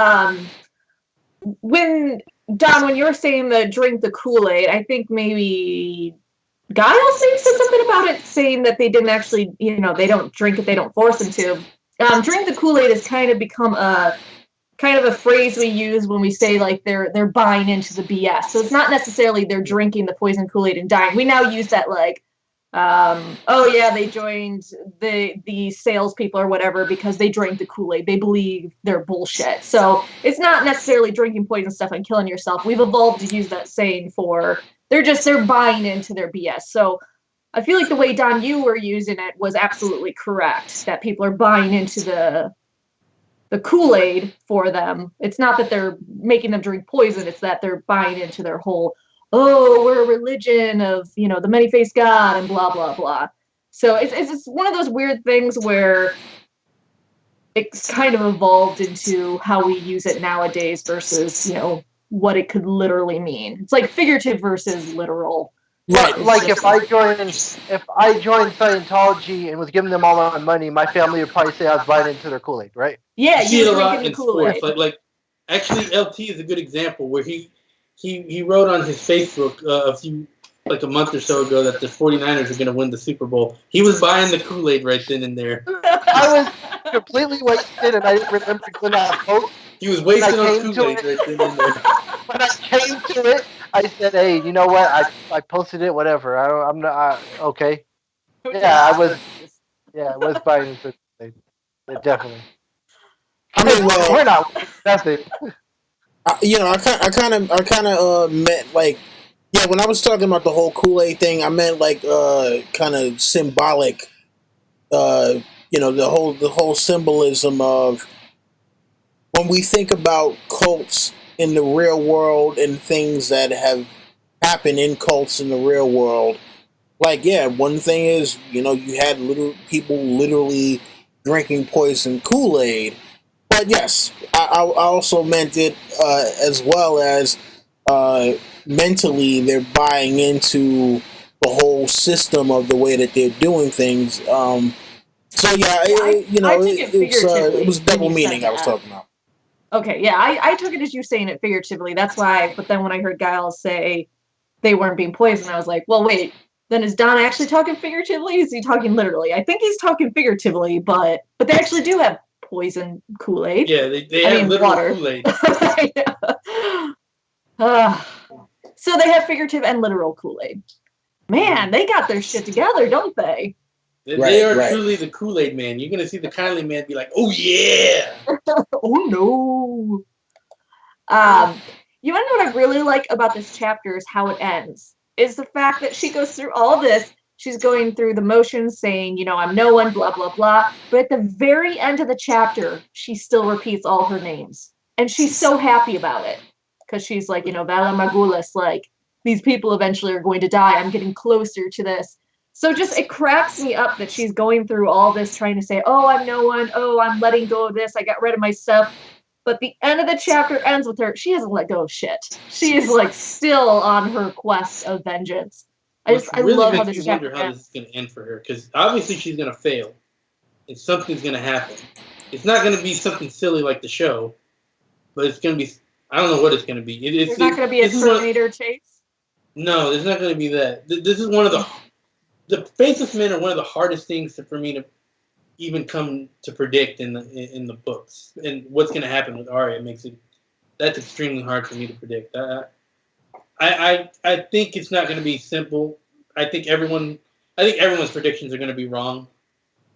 when you were saying the drink the Kool-Aid, I think maybe Guile said something about it, saying that they didn't actually, they don't drink it, they don't force them to. Drink the Kool-Aid has kind of become a phrase we use when we say, like, they're buying into the BS. So it's not necessarily they're drinking the poison Kool-Aid and dying. We now use that, like, oh yeah, they joined the salespeople or whatever because they drank the Kool-Aid. They believe they're bullshit. So it's not necessarily drinking poison stuff and killing yourself. We've evolved to use that saying for they're buying into their BS. So I feel like the way, Don, you were using it was absolutely correct, that people are buying into the Kool-Aid for them. It's not that they're making them drink poison, it's that they're buying into their whole, oh, we're a religion of, the many-faced God and blah, blah, blah. So it's one of those weird things where it's kind of evolved into how we use it nowadays versus, what it could literally mean. It's like figurative versus literal. Right. Like if I joined Scientology and was giving them all my money, my family would probably say I was buying into their Kool-Aid, right? Yeah, you see it a lot in sports. Like actually, LT is a good example where he wrote on his Facebook a month or so ago that the 49ers are going to win the Super Bowl. He was buying the Kool-Aid right then and there. I was completely wasted, and I didn't remember doing that post. He was wasting on Kool-Aid right then and there. When I came to it, I said, "Hey, you know what? I posted it. Whatever. I'm not okay." Yeah, I was buying into it. Definitely. I mean, well, we're not nothing. I kind of meant, like, yeah, when I was talking about the whole Kool-Aid thing, I meant like kind of symbolic. The whole symbolism of when we think about cults in the real world and things that have happened in cults in the real world. Like, yeah, one thing is, you had people literally drinking poison Kool-Aid. But yes, I also meant it as well as mentally they're buying into the whole system of the way that they're doing things. So yeah, it was double meaning I was talking about. Okay, yeah, I took it as you saying it figuratively. That's why. But then when I heard Guile say they weren't being poisoned, I was like, well, wait, then is Don actually talking figuratively? Is he talking literally? I think he's talking figuratively, but they actually do have poison Kool-Aid. Yeah, they have literal water. Kool-Aid. So they have figurative and literal Kool-Aid. Man, they got their shit together, don't they? They are truly the Kool-Aid man. You're going to see the kindly man be like, oh, yeah. Oh, no. You want to know what I really like about this chapter is how it ends. Is the fact that she goes through all this. She's going through the motions saying, you know, I'm no one, blah, blah, blah. But at the very end of the chapter, she still repeats all her names. And she's so happy about it. Because she's like, you know, Vala Magulas, like, these people eventually are going to die. I'm getting closer to this. So just, it cracks me up that she's going through all this trying to say, oh, I'm no one. Oh, I'm letting go of this. I got rid of my stuff. But the end of the chapter ends with her. She hasn't let go of shit. She is, like, still on her quest of vengeance. I love how this chapter ends. How this is going to end for her. Because obviously she's going to fail. And something's going to happen. It's not going to be something silly like the show. But it's going to be... I don't know what it's going to be. There's not going to be a Terminator chase? No, there's not going to be that. This is one of the faceless men are one of the hardest things for me to even come to predict in the books. And what's going to happen with Arya that's extremely hard for me to predict. I think it's not going to be simple. I think everyone's predictions are going to be wrong,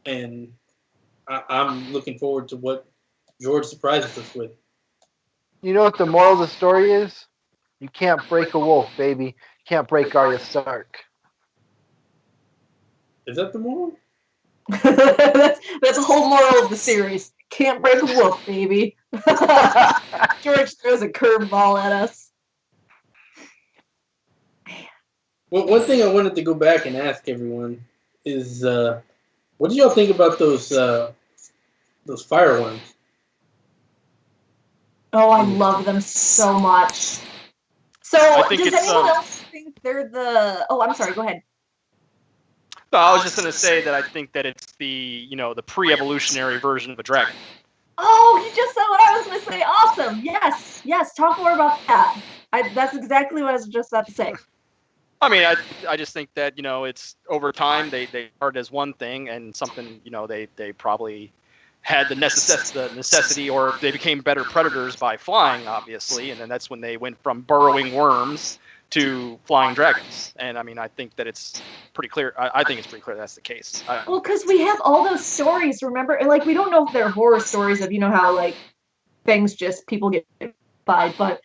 and I'm looking forward to what George surprises us with. You know what the moral of the story is? You can't break a wolf, baby. You can't break Arya Stark. Is that the moral? That's the whole moral of the series. Can't break a wolf, baby. George throws a curveball at us. Well, one thing I wanted to go back and ask everyone is, what do y'all think about those fireworms? Oh, I love them so much. So, does anyone else think they're the... Oh, I'm sorry, go ahead. No, I was just going to say that I think that it's the pre-evolutionary version of a dragon. Oh, you just said what I was going to say. Awesome. Yes. Talk more about that. That's exactly what I was just about to say. I mean, I just think that, it's over time, they started as one thing and something, they probably had the necessity, or they became better predators by flying, obviously, and then that's when they went from burrowing worms to flying dragons. And I mean, I think that it's pretty clear. I think it's pretty clear that's the case. Well, because we have all those stories, remember? And like, we don't know if they're horror stories of, how like things just people get by, but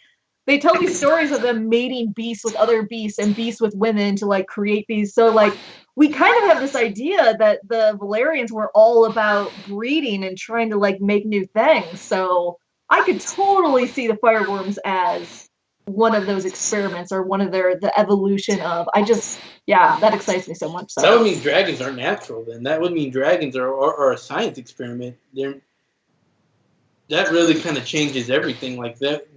they tell these stories of them mating beasts with other beasts and beasts with women to like create these. So like, we kind of have this idea that the Valerians were all about breeding and trying to like make new things. So I could totally see the fireworms as one of those experiments or one of the evolution of. That excites me so much. So. That would mean dragons aren't natural. Then that would mean dragons are a science experiment. That really kind of changes everything. Like that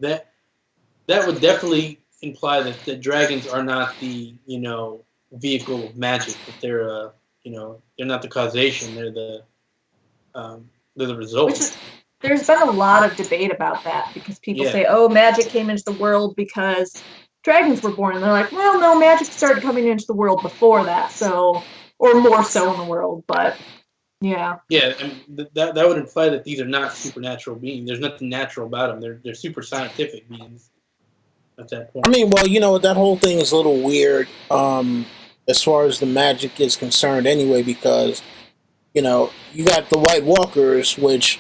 would definitely imply that the dragons are not the vehicle of magic. That they're they're not the causation. They're the result. There's been a lot of debate about that because people say, oh, magic came into the world because dragons were born. And they're like, well, no, magic started coming into the world before that. So, or more so in the world, but yeah. Yeah, and that would imply that these are not supernatural beings. There's nothing natural about them. They're super scientific beings at that point. I mean, well, that whole thing is a little weird as far as the magic is concerned anyway, because, you got the White Walkers, which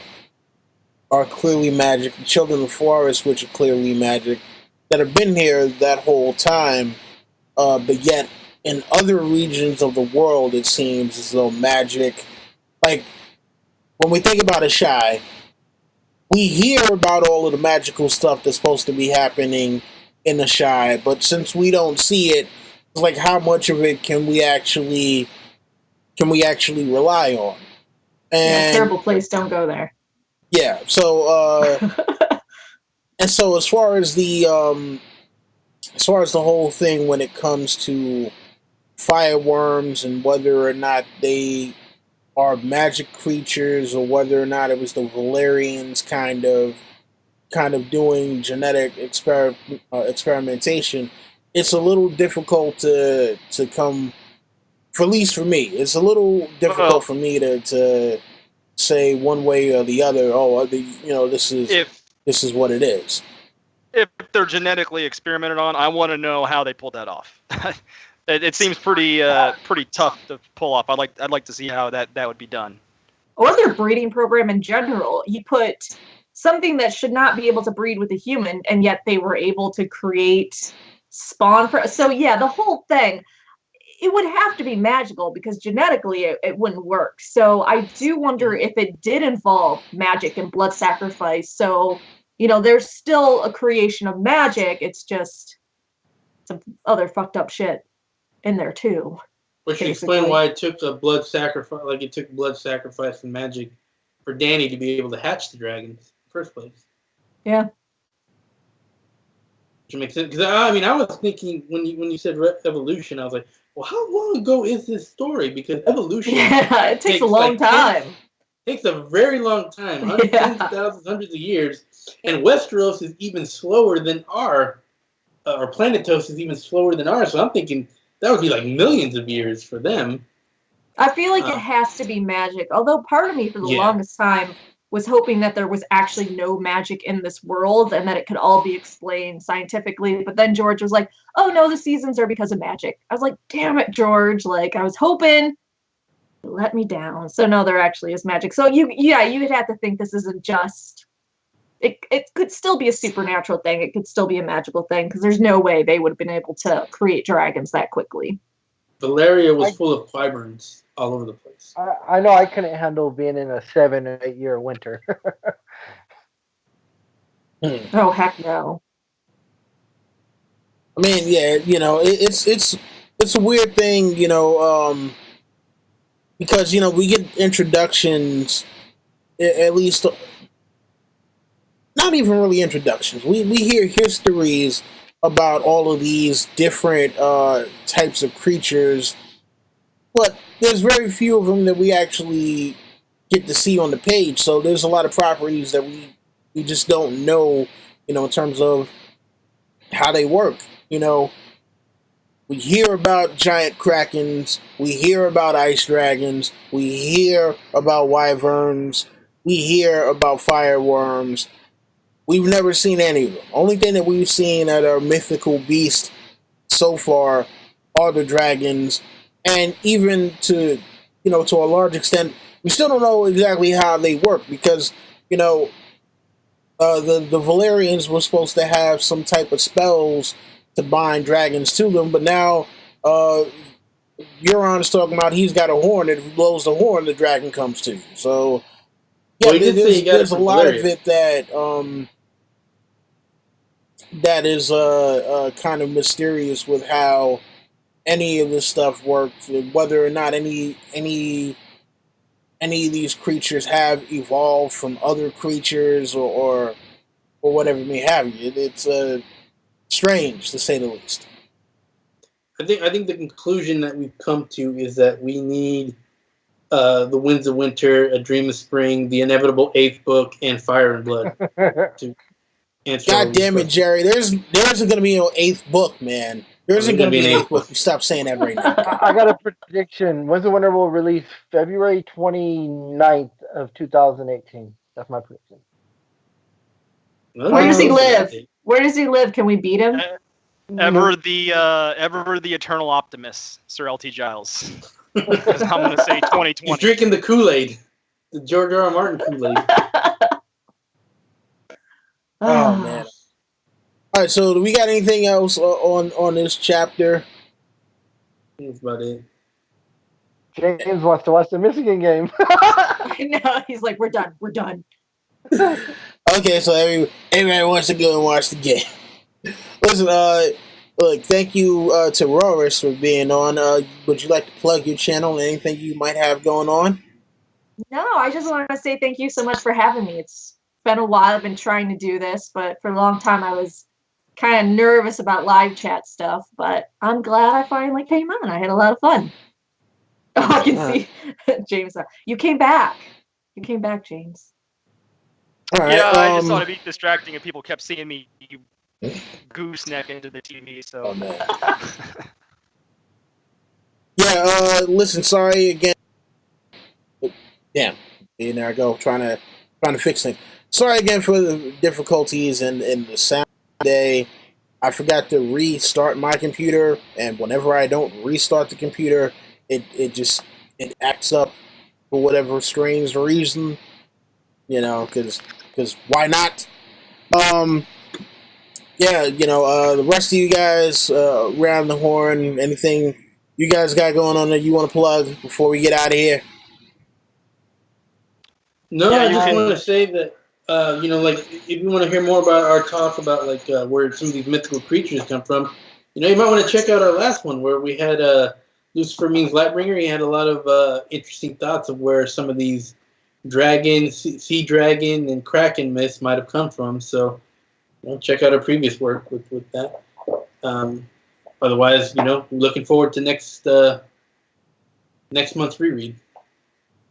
are clearly magic, the Children of the Forest, which are clearly magic, that have been here that whole time, but yet in other regions of the world, it seems as though magic, like, when we think about Ashai, we hear about all of the magical stuff that's supposed to be happening in Ashai, but since we don't see it, it's like, how much of it can we actually rely on? And terrible place, don't go there. Yeah, so and so as far as the whole thing when it comes to fireworms and whether or not they are magic creatures or whether or not it was the Valerians kind of doing genetic experimentation, it's a little difficult to come For at least for me, it's a little difficult for me to say one way or the other. Oh, this is what it is. If they're genetically experimented on, I want to know how they pulled that off. It seems pretty tough to pull off. I'd like to see how that would be done. Or their breeding program in general. You put something that should not be able to breed with a human, and yet they were able to create spawn for. So yeah, the whole thing. It would have to be magical because genetically it wouldn't work. So I do wonder if it did involve magic and blood sacrifice. So, there's still a creation of magic. It's just some other fucked up shit in there too. Which should explain why it took a blood sacrifice, it took blood sacrifice and magic for Dany to be able to hatch the dragons in the first place. Yeah. Which makes sense. Because I was thinking when you said evolution, I was like, well, how long ago is this story? Because evolution it takes a long time. Takes a very long time, hundreds of years. And Westeros is even slower than or Planetos is even slower than ours. So I'm thinking that would be like millions of years for them. I feel like it has to be magic. Although part of me for the longest time was hoping that there was actually no magic in this world and that it could all be explained scientifically. But then George was like, oh no, the seasons are because of magic. I was like, damn it, George. I was hoping. Let me down. So no, there actually is magic. So you'd have to think this isn't just, it could still be a supernatural thing. It could still be a magical thing because there's no way they would have been able to create dragons that quickly. Valeria was full of wyverns all over the place. I know I couldn't handle being in a 7 or 8 year winter. Oh, heck no. I mean, yeah, it's a weird thing, because, we get introductions, at least, not even really introductions. We hear histories about all of these different types of creatures, but there's very few of them that we actually get to see on the page. So there's a lot of properties that we just don't know, in terms of how they work. We hear about giant krakens, we hear about ice dragons, we hear about wyverns, we hear about fireworms. We've never seen any of them. Only thing that we've seen that are mythical beasts so far are the dragons, and even to a large extent, we still don't know exactly how they work because the Valyrians were supposed to have some type of spells to bind dragons to them, but now Euron is talking about he's got a horn, and if he blows the horn, the dragon comes to you. So yeah, there's a lot of it that is kind of mysterious with how any of this stuff works, whether or not any of these creatures have evolved from other creatures or whatever may have you. It's strange, to say the least. I think the conclusion that we've come to is that we need The Winds of Winter, A Dream of Spring, The Inevitable Eighth Book, and Fire and Blood to answer. God damn it, Jerry! There isn't going to be no eighth book, man. There isn't going to be an eighth book. You stop saying that right now. I got a prediction. Winds of Winter will release February 29th of 2018. That's my prediction. Where does he live? Where does he live? Can we beat him? Ever the eternal optimist, Sir L.T. Giles. I'm going to say 2020. He's drinking the Kool-Aid, the George R. R. Martin Kool-Aid. Oh man! All right, so do we got anything else on this chapter? That's about it. James wants to watch the Michigan game. No, he's like, we're done. We're done. Okay, so everybody wants to go and watch the game. Listen, look, thank you to Roris for being on. Would you like to plug your channel and anything you might have going on? No, I just wanted to say thank you so much for having me. It's been a while. I've been trying to do this, but for a long time I was kind of nervous about live chat stuff, but I'm glad I finally came on. I had a lot of fun. Oh, I can see James. You came back. You came back, James. All right, yeah, I just thought it'd be distracting if people kept seeing me gooseneck into the TV. So. Oh, man. Yeah, listen, sorry again. Damn, there I go, trying to fix things. Sorry again for the difficulties and the sound today. I forgot to restart my computer, and whenever I don't restart the computer, it acts up for whatever strange reason. Because why not? Um, yeah, the rest of you guys around the horn, anything you guys got going on that you want to plug before we get out of here? No, Yeah, I you just can- want to say that, like, if you want to hear more about our talk about, like, where some of these mythical creatures come from, you might want to check out our last one where we had Lucifer Means Lightbringer. He had a lot of interesting thoughts of where some of these dragon, sea dragon, and kraken myths might have come from. So, check out our previous work with that. Otherwise, looking forward to next month's reread.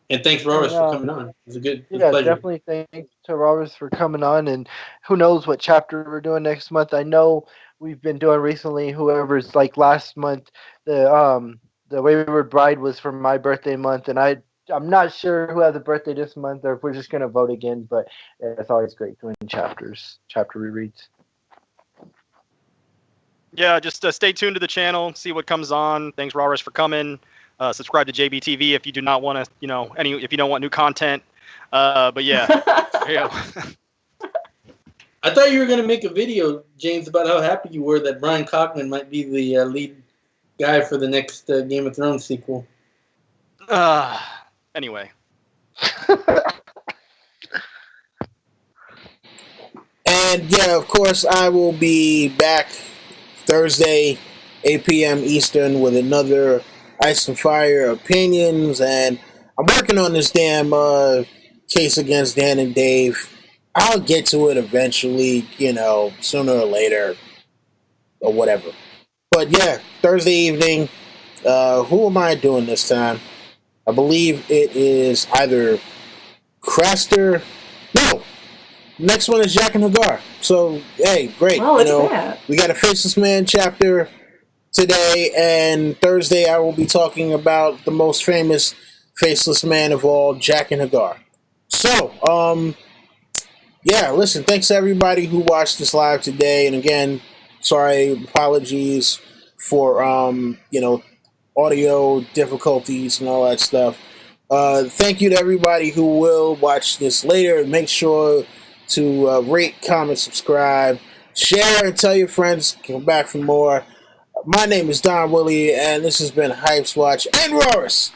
And thanks, Roris, for coming on. It was a pleasure. Definitely thanks to Roris for coming on. And who knows what chapter we're doing next month. I know we've been doing recently, whoever's like last month, the Wayward Bride was for my birthday month, and I'm not sure who has a birthday this month or if we're just gonna vote again, but it's always great doing chapter rereads. Yeah, just stay tuned to the channel, see what comes on. Thanks, Roris, for coming. Subscribe to JBTV if you do not want to, if you don't want new content. But yeah, yeah. I thought you were going to make a video, James, about how happy you were that Brian Cockman might be the lead guy for the next Game of Thrones sequel. Anyway. And yeah, of course, I will be back Thursday, 8 p.m. Eastern, with another Ice and Fire opinions. And I'm working on this damn case against Dan and Dave. I'll get to it eventually, sooner or later, or whatever. But yeah, Thursday evening. Who am I doing this time? I believe it is either Craster. No, next one is Jaqen H'ghar. So hey, great. Oh, look at that. We got a Faceless Man chapter today, and Thursday I will be talking about the most famous faceless man of all, Jaqen H'ghar. So, yeah, listen, thanks to everybody who watched this live today, and again, apologies for audio difficulties and all that stuff. Thank you to everybody who will watch this later. Make sure to rate, comment, subscribe, share, and tell your friends. Come back for more. My name is Don Willie, and this has been Hypes Watch and Roris.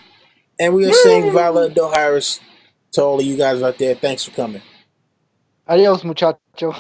And we are saying Vala Doharis to all of you guys out there. Thanks for coming. Adios, muchacho.